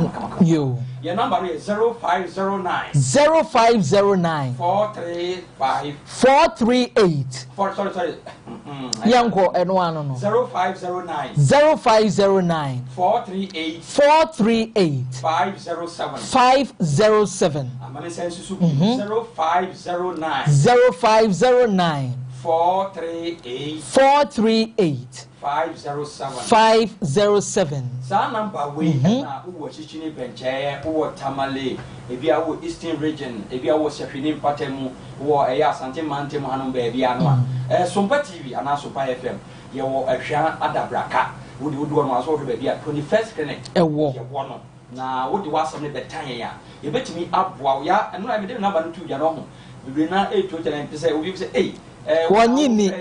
You. Your number is 0509 0509 435 438. Sorry. Yanko and one 0509 0509 438 507. I'm going to send you 0509 438 507. Sa number we na wo chichini benche wo tamale ebia wo eastern region ebia wo sefini patemu wo eya asante mantemu hanom ba bia no Sompa TV ana Sompa FM ye wo ahwa adabraka wo di wo no aso hwe ba bia 21st clinic ewo ye wo no na wo di wasam ne betan ya ye betimi aboa ya eno na me de number no tu ya no ho bibi na 829 pese obi say wanyini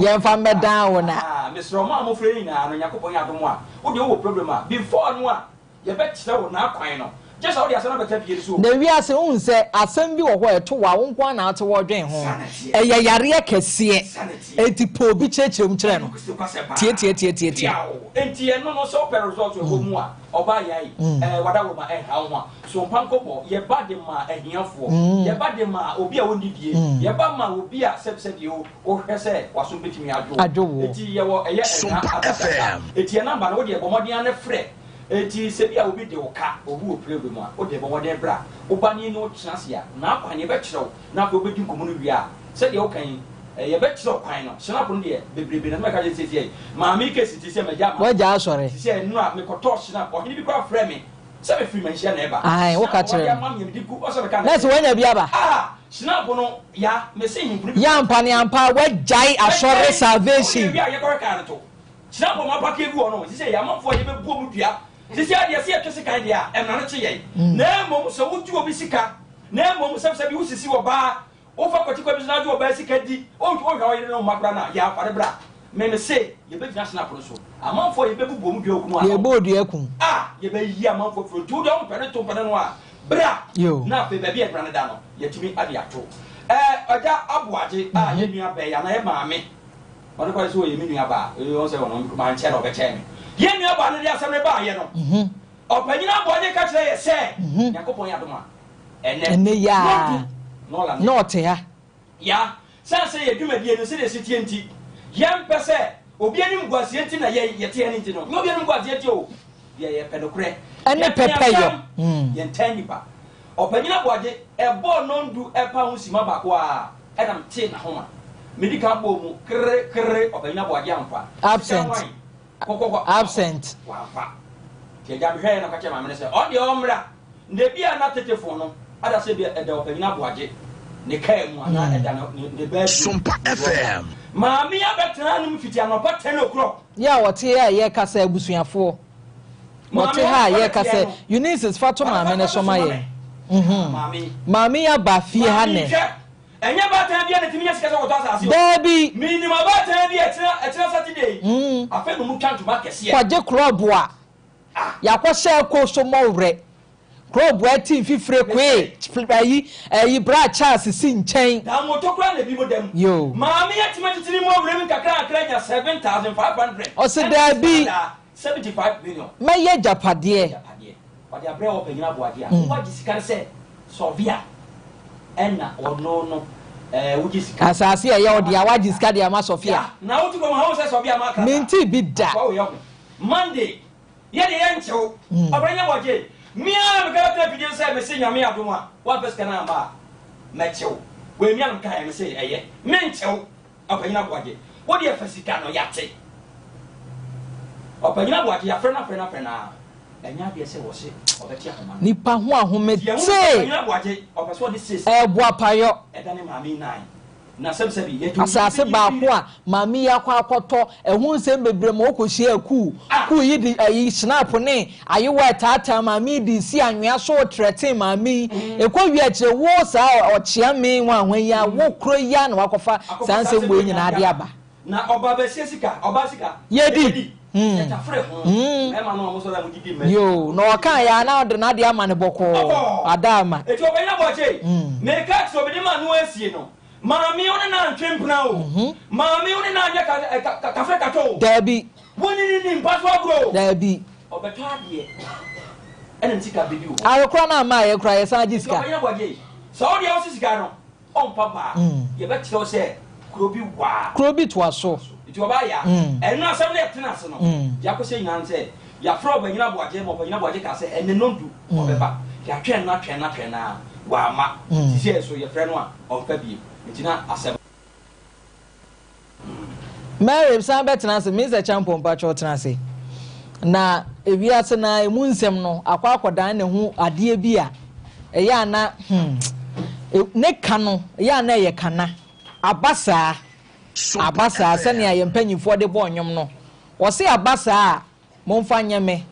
yemfa medan wona Mr. Oma mo frɛ nyina no Yakobon yadom a wo de wo problem a before no a ye bekyerɛ wo na akwan no just how they are not better so na wi ase un se asem bi wo ho eto wa wo nko na ato wo dwen ho eye yare kese etipo bi chechirem kire no tie enti eno no so per result wo mu a oba yai wada wo ma ha ho Sompa Nkomo ye ba de ma ahiafo ye ba de ma obi a woni die ye ba ma obi a sebsebe o hwese waso betimi adwo enti ye wo eye Sompa FM enti number no wo de bomodin ane frɛ eti sebia obi de oka obu problem a o de bomodin bra obani no chance ya na akwane be kyerɛw na ko obedi nkomo no wi a se de okan ye be kyerɛw kwan no snap no de bebrebe na me ka je sisi ma mi ke siti se meja ma waja asore sisi no a me koto snap o hini bi kwa frɛ me se me free mention na eba ai wo ka kyerɛ let's wanya bi aba snap no ya me se himpuru ya mpane ampa wajai asore salvation ya ye koreka no to snap mo pa ke gu ono sisi ya mafo ye be buo mu dua sisi ade se etwe sika ide a emna no kyeye na mom so wutu obi sika na mom sebse bi usisi wo ba o fa kwati kwa bi na do ba sika di o hwa yire no makra na ya fare bra me say ye be gina snap no so amanfo ye be bubu mu dua okunu a ye bo dua kun ye be yi amanfo fro tu do mpere to mpere no a bra na fe ba bi e bra na da no ye tumi ade ato oja abuaje ye nua be ya na ye maame wọ́n kọ́ ẹ sọ yẹ mi nua ba wọ́n sẹ́ wọ́n máa ń kyẹ́ na ọbẹ̀ kyẹ́ mi yẹ nua ba ne de asẹ́m ne ba yẹ no ọ̀pẹ̀nyìn abọ́ ne kakyere yẹ sẹ́ Yakobon yẹ adum a ẹnẹ yá n'ọ̀tẹ̀ ya ya sẹ́nsẹ́ yẹ dwumadie no sẹ́dẹ̀ esi tie nti yẹ mpẹ sẹ́ obi ẹni nguasie nti na yẹ tie ne nti no obi ẹni nguasie nti o yẹ pẹ̀lẹ́kurẹ́ ẹnẹ pẹpẹ yọ yẹ ntẹ́ nipa ọ̀pẹ̀nyìn abọ́gye ẹ̀bọ́ nọ́ndù ẹ̀pá ho sima baako a ẹ̀nam tee na ho medical bomu kere obanya boaje amfa absent wafa ke jam hwe na kache ma mene se o de omra nde bia na tetefo no ada se bia eda obanya boaje ne kai mu ana eda no ne ba Sompa FM ma mi abetra no mfiti anopa 10 o'clock ya wote ya ye kasa abusuafo wote ha ye kasa Eunice Fatuma mene soma ye mami ya ba fie ha ne enya ba tan bia na timinya sika se woto asase o baby minimum ba tan bia etira Saturday afa no mu twanto ma kese kwaje club a yakɔhyɛ ko so mɔwrɛ club a team fifire kwe ayi bra Charles si nkyɛn na moto kura na bi modam yo maame yatima titiri mɔwrɛ mi kakra nya 7,500 ɔse da bi 75 million mɛyɛ japadeɛ wade abrɛ wɔ panyina boade a wagye sika sɛ sɔvia ɛna ɔno no wugye sika asase ɛyɛ ɔde a wagye sika de ama Sofia na wotu kɔm ha wo sɛ sɔvia ma akra menti bi da Monday yɛde yɛnkyɛw ɔbrɛnya wɔgye mia me ka ta video sɛ me se nyame adom a wa pɛ sika na ma mɛkyɛw we mia me ka me se ɛyɛ menkyɛw ɔpanyina boagye wode yɛ fa sika no yate ɔpanyina boagye ya frɛ na ɛnya de sɛ wɔ se ɔbɛti ahoma nipa ho ahome te ɔpanyina boagye ɔpɛ so ɔde 6 ɛboa payo ɛda ne maame 9 na sem se bi asase ba ko a mami yakwa akoto ehun nsem bebre mo okohia ku yi di ayi snap ne ayewa tata mami di si anwea so threaten mami ekwa wi akire wo sa ochia me nwa hwan ya wo kro ya na wakofa sanse mbo nyina ade aba na oba be sika yedi yo no kan ya na ode na de ama ne boko adama eti obenya boche me ka so be de ma no asie no mami one na ntwempna o mami one na anya ka fe ka to dabi woni ni mpaso agro dabi obeto ade ene ntika bebi o ayekra na ma ayekra yesa agiska obenya boche so ode o sika no on papa ye be tiro se krobi to aso iti oba ya enu asem na etena se no ya ko se nyina nse ya fro ba nyina boaje mo ba nyina boaje ka se ene nondu obeba ya twen na wa ma sisi so ye frɛ no a on fa bi ntina asem Mary san betena se Mr. Champion pa cho tena se na ewiase na emu nsem no akwakodan ne ho ade bi a eya na ne kano eya na ye kana abasa sene ya mpanyifo de bo onwom no wo se abasa momfa nyeme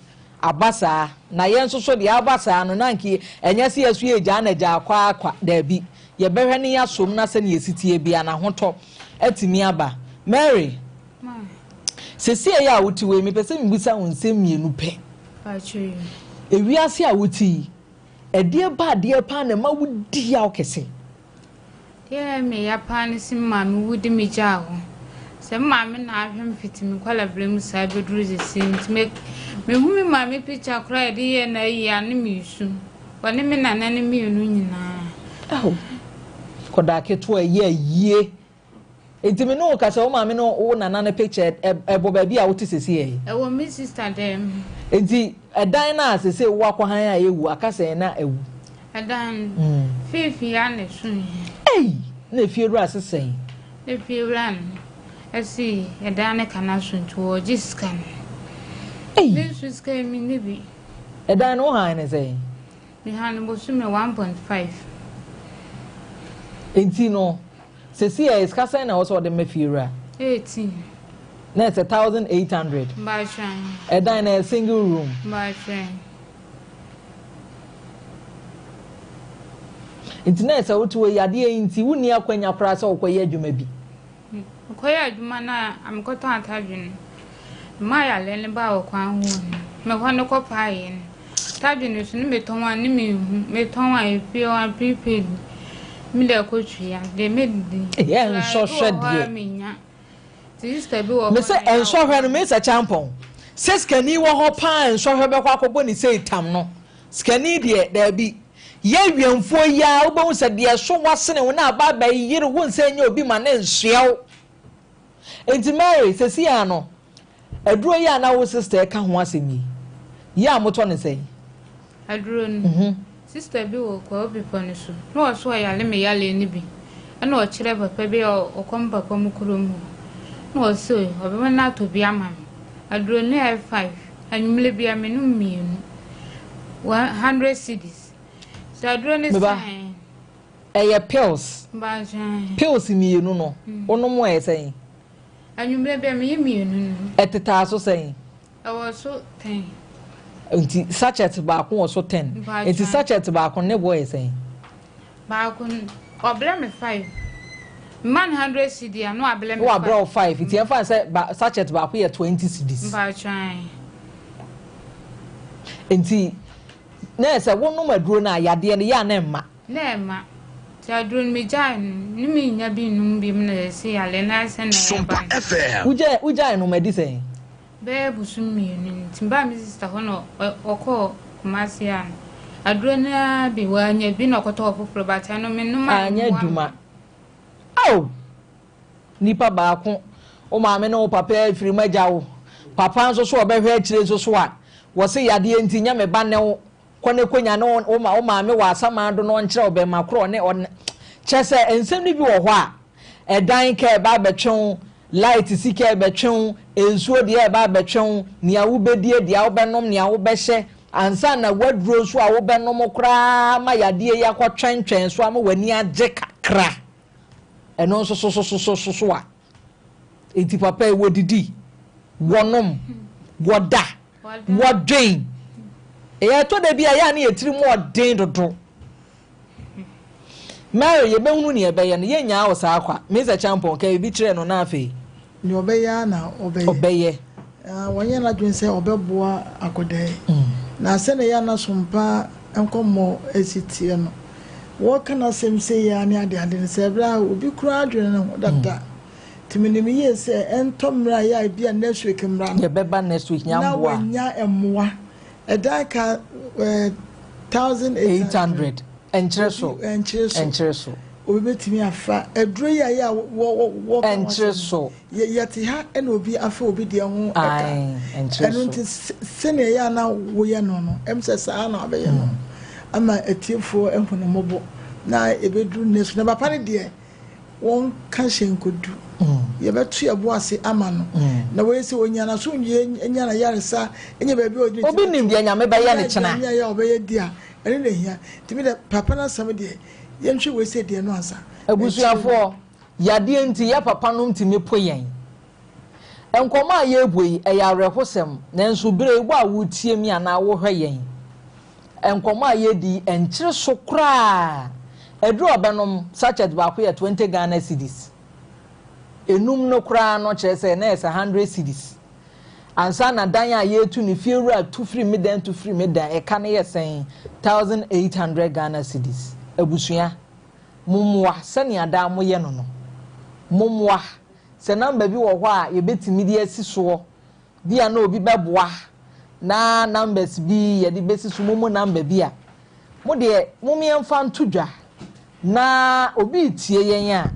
abasa na yenso so de abasa no nanki enye se yasu eja na ja akwa da bi ye behwe ne yasom na sene yesitie bia na hoto atimi aba Mary sesi ya wuti we mi pese mi bisa wonsem mienu pe achi ewiase a wuti ede ba de pa na ma wudi ya okese yeah me ya pan sim mami wudi mi jaho se mami na ahwem fitimi kwala blem sa bedru zesint me hu mi mami picture cry de ye na ya ne mi su woni mi na na ne mi enu nyina koda keto ye Intimi no kasa o maame no o nana na picture ebo ba bi a wote sesi e wo mi sister dem enti edan na sesi wo akwahan a ewu akasa na ewu edan fifi ya ne sun na fiewura asesen na fiewura esi edan ne kana sun to jiskan ne suskan mi ne bi edan no han ne say mi han bo su me 1.5 enti no sesi is kasa na also the mefiura 18 that's 1,800 by train edan na single room by train internet wotu we yade enti wuni akwanya pra so okoye adwuma bi okoye adwuma na amkoto atadwin ma ya lele ba okwan hu me hono ko pae tadwin so ni metonwa ni metonwa efio prepaid mi le ko twia de medidi enso hwede sister bi wo me se enso hwe no Mr. Champion se skani wo ho pa enso hwe be kwa akobɔ ni sei tam no skani de da bi ye wiemfo ya wo bo se de so wasene wo na aba ba yire wo nse nya obi ma na nsuaw enti Mary se si ya no aduro ya na wo sister ka ho asemi ya moto ne sei aduro no sister bi wo kwa obi pone so no so ya le me ya le ni bi na o kire papa bi o kom papa mu kurom no so obi na to bi ama aduro ne 5 anyumle bi amenu mienu 100 cedis so aduro ne sai pills mienu no ono mo say anyumle bi amenu mienu eteta so say awo so 10 enti sachet ba ko so 10 enti sachet ba ko ne boy say ba ko oblem 5 man 100 cedi no ablem 5 wa 5 enti enfa say sachet ba ko ye 20 cedis ba try enti na say wonu maduro na yade ne ya na ma ta drone me jan ni mi nya bi num bi me se ya le na se na Sompa FM uja no medi say be busum mi ni timba mi sister hono oko masia aduro na bi wa nya bi na koto popro ba ta no me no ma anya duma nipa ba ko o ma me no papa afiri magyawo papa nso so obehwe akire nso so a wo se yade enti nya me ba ne wo kone konya no o ma me wa asama do no nkire obe makro ne chese ensem ni bi wo ho a edan ka e ba betwen light sika e betwen ensuo de e ba betwen nia wo bedie dia wo benom nia wo behye ansa na waduro so a wo benom kra ma yade ya kwotwentwen so ama wani agye kakra ɛno so a enti papa e wodidi wonom woda wodwen to da bia ya na yetiri mu odin dodo Mary ye behunu ne ebeye no ye nya wo sa akwa Mr. Champon ka bi kire no na afi ni obeye na obeye wonye na dwen se obeboa akode na se ne ya na Sompa Nkomo esitie no wo kana sem se ya ne ade ne se bra obi kura adwen no dada timinimi ye se entomra ya bia next week mra ye beba next week nya mboa na nya emmoa edaka 1800 enchereso obi betimi afa edro ya wo enchereso yeti ha ena obi afa obi de ho aka eno nti sene ya na wo ye no emsesa na abaye no ama etiefo ehunu mobo na ebedru nesu na papa ne de won ka hyenkodu ye betu ye bo ase ama no na we se onya na so nya na yaresa enye ba bi obi nim de nyame ba ya ne chena nya ya obaye dia ene ne hia timi de papa na sam de ye nhwe we se de no ansa abusuafo yade nti ya papa no ntimi poyen enkoma ye ebuyi eyarehosem nanso bere egbo a wotie mi ana wo hweyen enkoma ye di enkyere so kra edro obenom sachet ba ko ye 20 Ghana cedis enum no kra no kyerese na esa 100 cedis ansa na dan a ye tu ni fiewura tu free medan tu free medan e ka na ye sen 1800 Ghana cedis abusua mumwa sani ada mo ye no mumwa se number bi wo ho a ye betimi di asiso bia na obi beboa na numbers bi ye di besiso mumu number bia mo de mumyemfa ntodwa na obi tie yen a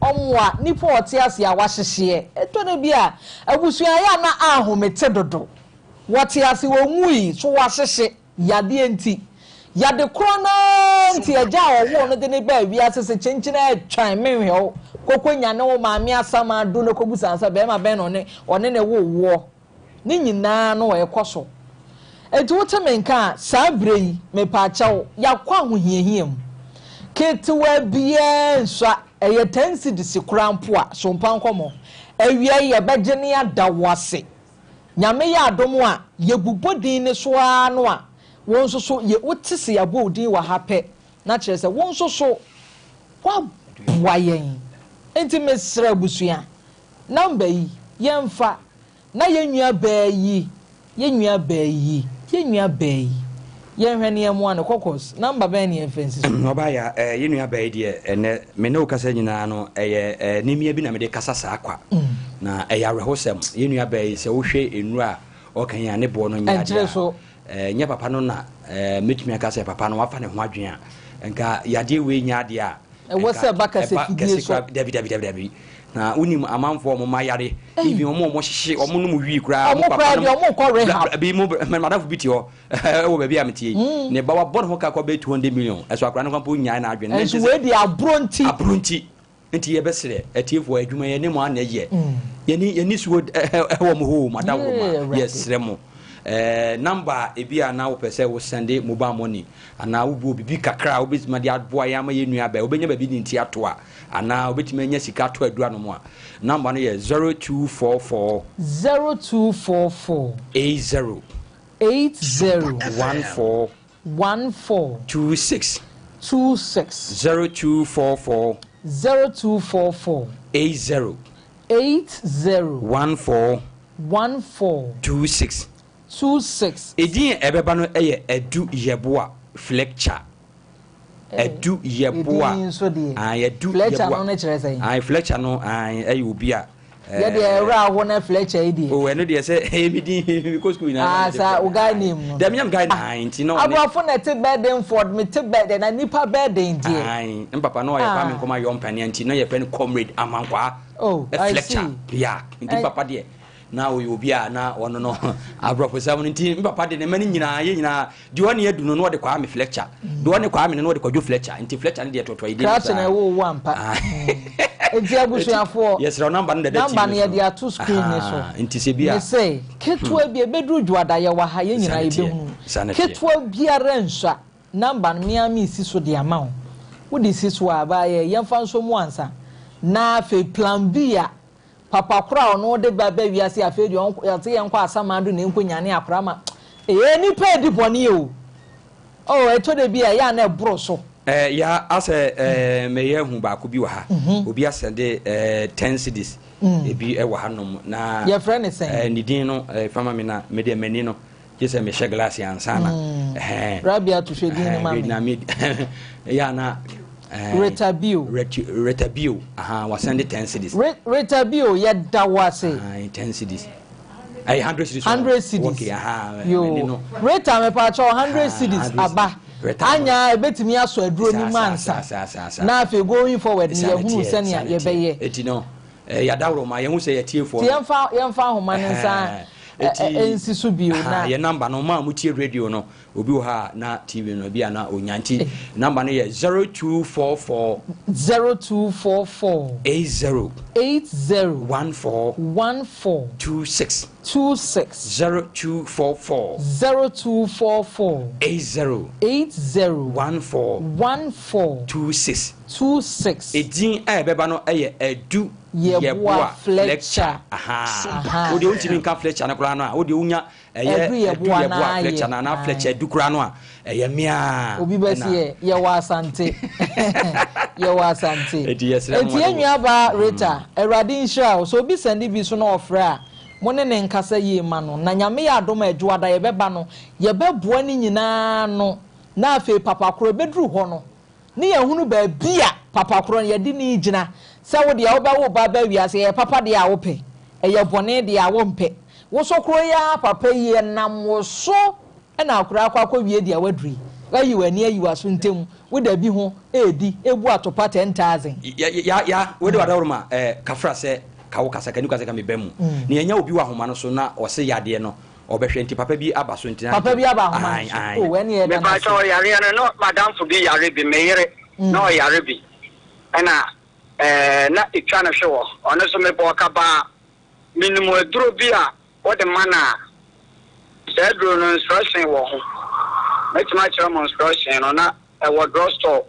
omwa nipo otiase a wahyehye eto na bia abusua ya na ahomete dodo wotiase wonwui so wahyehye yade enti yade krona nti eja owo no de ne ba wi asese chenchina atwan menhwe kokonya ne wo maami asama do no kobusansa be ma ben no ne one ne wo ni nyina no ekoso enti wotemenka sabrei mepaachawo yakwa hohiahiam ketwa bia nsa eye 10 cedis krampo a Sompa Nkomo awia ye begene adawase nyame ya adomo a yebubodin ne so ano a wonso so ye wotise yabo odin wa hape na kire se wonso so wa boyen enti mesra busua namba yi yemfa na yenua baayi yenhwe ne emu an kokos namba ba ne enfensi so no ba ya yenua baayi de ene me ne okasa nyina no nimia bi na me de kasa sa akwa na rehosem yenua baayi se wo hwe enura okan ya ne bo no nya dia nya papa no na metumi akasa papa no wafa ne ho adwen a nka yade we nya de a wo se baka se fidie so dabi na unim amanfo mo mayare ibi mo hyehye omo no mu wi kura mo papa no mo ko rehab bi mo madam biti ho wo ba bi amtie ne ba wa bon ho ka ko be 200 million eso akura no kampo nya na adwen nso we di abronti nti ye besere atiefo adwuma ye ne mo ana ye ye suwo wo mo ho madam wo ma yes remo number ebia na wo pese wo send mobile money ana wo bi bibi kakra wo betima de aboa ya ma ye nua ba wo benya ba bi ni nti ato a ana wo betima nya sika to adura no mo a number no ye 0244 80 14 26 0244 80 14 26 edin ebeba no eye edu yeboa fletcher edu yeboa edu fletcher no na kire say fletcher no eye obi a ya de era wo na fletcher idi o eno de say ebidi because school na sa o guy name no dem nyam guy nti no abafo na te Bedford me te bed na nipa bed die papa no ya pa me koma yo mpane nti no ye pen comrade amankwa fletcher ya nti papa de na we obi a na ono no abrofo sam nti papa de ne mani nyina ye nyina de woni edu no no de kwa me fletcher de woni kwa me no de kwa fletcher nti fletcher ne de toto ide crash na wo ampa enti abusuafo yes ro number no de number ne de atu screen ne so nti se bia me say ketwa bi ebedru dwada ye wa ha ye nyina ye behu ketwa biara nsa number no miami si so de amount wo di si so aba ye yemfa nso mu ansa na fe plan B a papa kora ono de baba wiase afi de yate yen kwa asamado na enkwanyane akora ma nipa edi boni o eto de bi a ya na ebro so ya ase me ye hu ba ko bi wa ha obi asende 10 cedis ebi e wa hanom na your friend is saying ni din no fama me na me de mani no jese me she glass ansa na rabia to she din ma me ya na Retabio was send 10 cedis Retabio ya dawase 10 cedis 100 cedis 100 cedis okay yo reta me pa cho 100 cedis aba anya ebetimi aso aduro ni mansa na afi going forward ni ehunu se ne ye beye etino ya dawro ma ye hu se ye tiefo yemfa homa ne nsa ensi so bio na ye number no ma mu tie radio no obi wo ha na TV no bia na onyanti number no ye 0244 80 14 26 0244 80 14 26 edin beba no eye edu yeboa Fletcher wo de untimi nka Fletcher na kura no a wo de unya eye yeboa Fletcher na Fletcher du kura no a eye mia obi besi ye wa asante enti enua ba Rita Erade Insha so obi send bi so na ofra mo ne nkasa yi ma no na nyame ya adom adwoada ye beba no ye beboa ni nyina no na afi papa kro bedru ho no ne ye hunu ba bia papa kro ye di ni gina se wo de ya wo ba wo ba wiase ye papa de ya wo pe ye bone de ya wo mpe wo so kro ya papa yi nam wo so na akura akwa wie de ya wadri ayi wani ayi waso ntem wo da bi ho edi ebu atopa 10,000 ya wo de wadawro ma kafra se kawo kasa kanu kasa me bemu ne enya obi wa homa no so na o se yade no obehwe nti papa bi aba so nti na papa bi aba homa o wani e me pa cho yare no madam fu bi yare bi meyere no yare bi na itwa na hwe wo ono so me bo ka ba minimum aduro bi a wo de mana se duro no instruction wo ho metima chira mo instruction no na e wo drugstore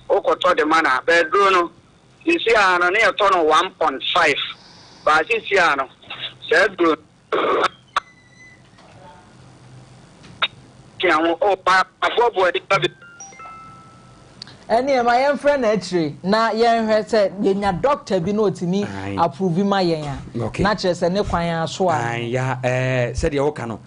o ko to de mana be duro no isi ano ne to no 1.5 ba isi ano se duro ki an o pa abobo di pa eni e ma yen friend na achire na yen hwe se yenya doctor bi no otimi approve ma yen a na chere se ne kwan aso a ya se de woka no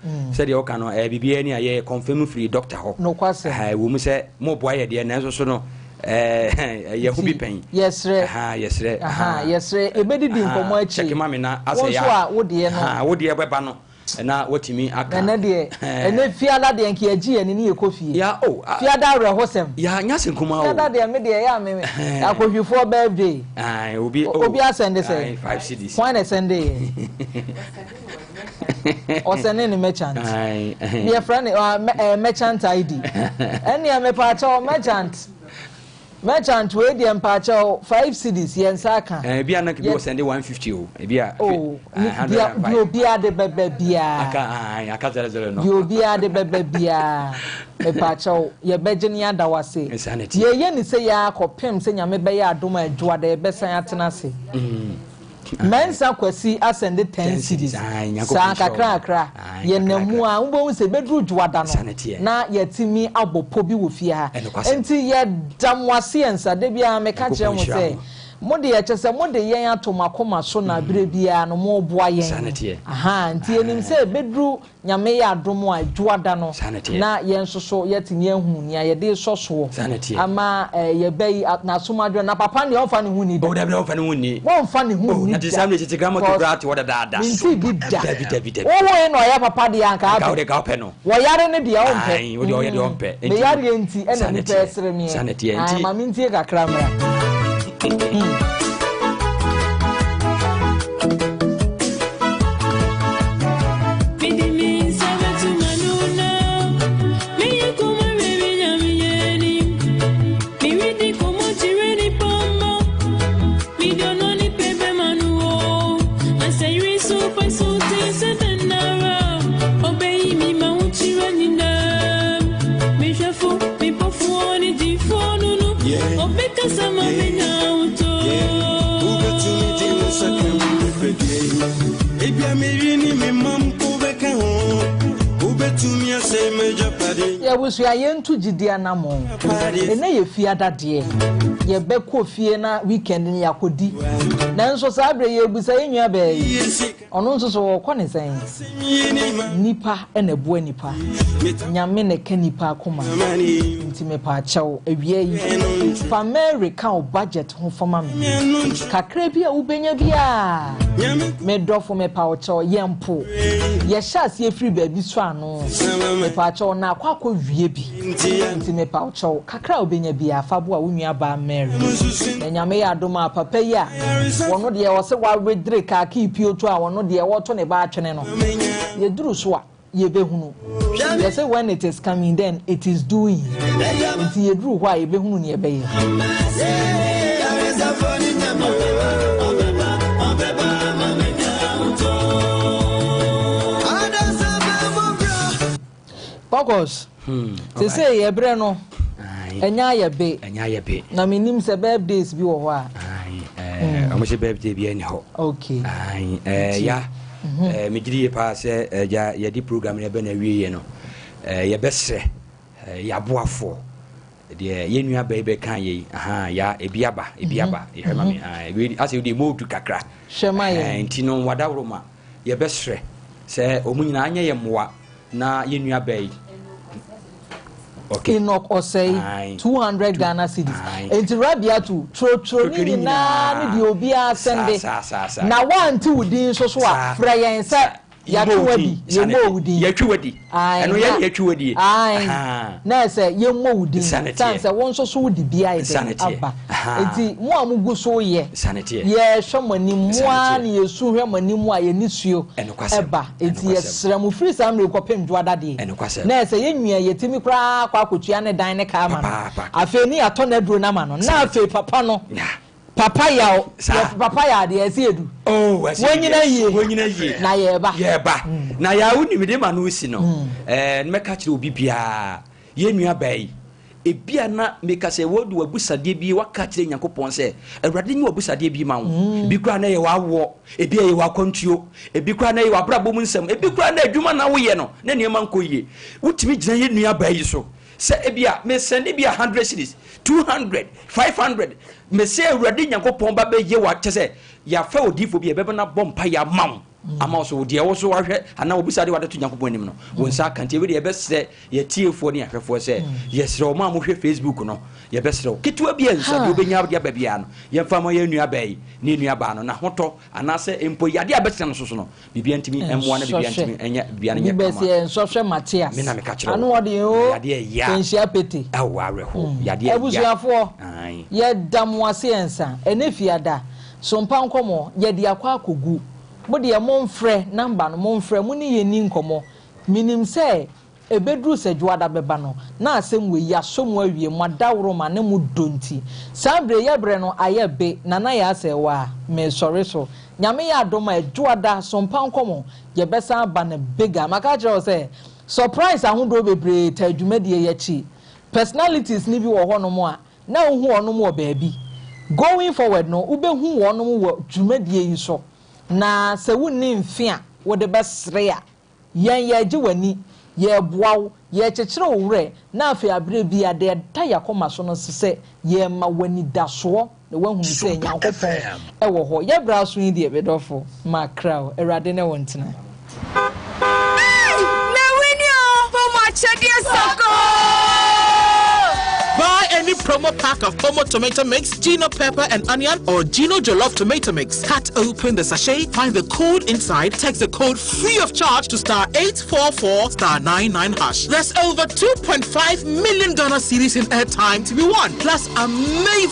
bibia ni aye confirm free doctor ho no kwase wo mu se mo boa ye de na so no ye hu bi pen yesre ebedi di nkomo achi check ma me na ase ya so a wo de no wo de beba no na watimi aka na de ene fiala de nki agi ene ne ekofie ya fiada rehosem ya nyase nkuma o fiada de me de ya me akohwifo birthday obi asende say 5 cedis why na sende o sende ni merchant dear friend merchant ID ene me pa cha merchant we dey mpacho 5 cedis yen saka bia na ke bi send 150 o bia 100 yo bia de bebe bia aka 00 no yo bia de bebe bia me pacho ye begini adawase ye ni se ya kopem se nyame be ya adom adwoa de be san atena se mensa kwasi asende 10 cedis sa kakra ye namu a mbo se bedru dwada no na yetimi abopo bi wo fie ha enti ye damwase ensa de bia me ka kire mo se mode ye chese mode yen atomakoma so na bire bia no mo boa yen nti enim se bedru nyame ya adom a dwada no na yen soso yetimi ehunu nia ye de soso ama ye bei na somadwo na papa ne ofa ne huni de o ofa ne huni won fa ne huni na disam ne grama to grat wo da nti bidda wo no ya papa de anka ka wo ka pe no wo yare ne de o mpe wo de o ye de o mpe me yare enti ena ni pesere mi ma mi nti kakra mra Sama bina uto ya wusu ya yentu jidia na mo ene ye fie adade ye be ko fie na weekend ni yakodi na nso sa abre ye busa yenua ba yi ono nso so ko ne sen nipa ene bo nipa nyame ne ka nipa akoma nti me pa achew awie yi fa America o budget ho fama me kakra bi a ubenya bia me dofo me pa achew yempo ye shas ye free baby so ano me pa achew na akwa wie bi nti me pa achew kakra ubenya bia fa bo a wonua ba Mary na nyame ya adoma papa yi a wono de wo se wa wedre ka pio to a wono de wo to ne ba atwene no ye duru so a ye behunu ye say when it is coming then it is doing nti ye duru ho a ye behunu ne ye be ye Focus. They say ye bre no Nna Yaa be na minim se birthdays bi wo ho a amo se birthday bi ani ho okay ya me gidi pa se ya di program ne be na wie no ye besre ya boafo de ye nua ba be kan ye ya ebiaba ye hema me we ase we mo du kakra shema ye nti no wadawro ma ye besre se omunyina anya ye moa na ye nua ba yi okay Enoch Osei 200 Ghana cedis enti rabia to tro ni na ni di obi a sende na wanti wudin so so a fra yen sa ya twadi ye mo wudin ya twadi eno ya twadi na se ye mo wudin sanse won so so wudi bia ide aba enti mo amugu so ye ye hwemani moa ni yesu hwemani mo a ye nisuo eba enti ye sramu free samre kopem dwadade na se ye nwia ye timi kra kwa kotua ne dan ne ka ma no afi ni ato na duro na ma no na afi papa no papaya de ese edu wonyina ye na ye ba na ya woni me de ma no si no me ka kire obi bia ye nua bai ebia na me ka se wodu abusade bi waka kire Nyankopon se awurade nyi abusade bi ma wo bi kura na ye wawo ebia ye wakontuo ebi kura na ye wabrabo mu nsem ebi kura na adwuma na wo ye no na ne ma nkoyie wutimi gina ye nua bai so se ebia me send ebia 100 cities 200 500 me say awurade Nyankopon ba be ye wa kyese ya fa odifo bi e be na bompa ya mawo ama so de wo so wahwe ana obusade wade to Nyankopon anim no won sa kante we de be se ye tiefo ne ahwefo se ye sere o ma mo hwe Facebook no ye be sere ketua bia nsa de obenya de ba bia no ye fa mo ye nua bai ne nua ba no na hoto ana se empo yade abetena no so no bibia ntimi emmoa na bibia ntimi enya bia ne nyama be se nsofhwe Matias me na me ka kire anu ode o yade ya pensia pete awo areho yade ya abusuafo ye damwase ensa enefiada Soampa Nkomo ye de akwa akogu mo de monfrɛ number no monfrɛ mo ni yeni nkomo minim sɛ ebedru sedwada beba no na asem we ya so mo awie mo dawro ma ne mo donti sabre ye bre no ayebe Nna Yaa Serwaa me sorry so nyame ya adoma edwada Soampa Nkomo ye besa ba na bega maka kire sɛ surprise ahodo bebre ta adwumadie ye chi personalities ni bi wo ho no mo a na ohu ono mo baabi going forward no ubehu ono mo wo dwumadie yi so na se wonni mfia wo de besre a yen ye gi wani ye boaw ye kyekere owre na afi abre bi ade ta yakoma so no se ye ma wani daso na wahu se Nyankopon e wo ho ye bra so yi de bedofo ma kraw erade ne wontina na winio for my chedia soko. Buy any promo pack of Omo tomato mix, Gino pepper and onion, or Gino jollof tomato mix. Cut open the sachet, find the code inside, text the code free of charge to *844 *99#. There's over $2.5 million series in airtime to be won, plus amazing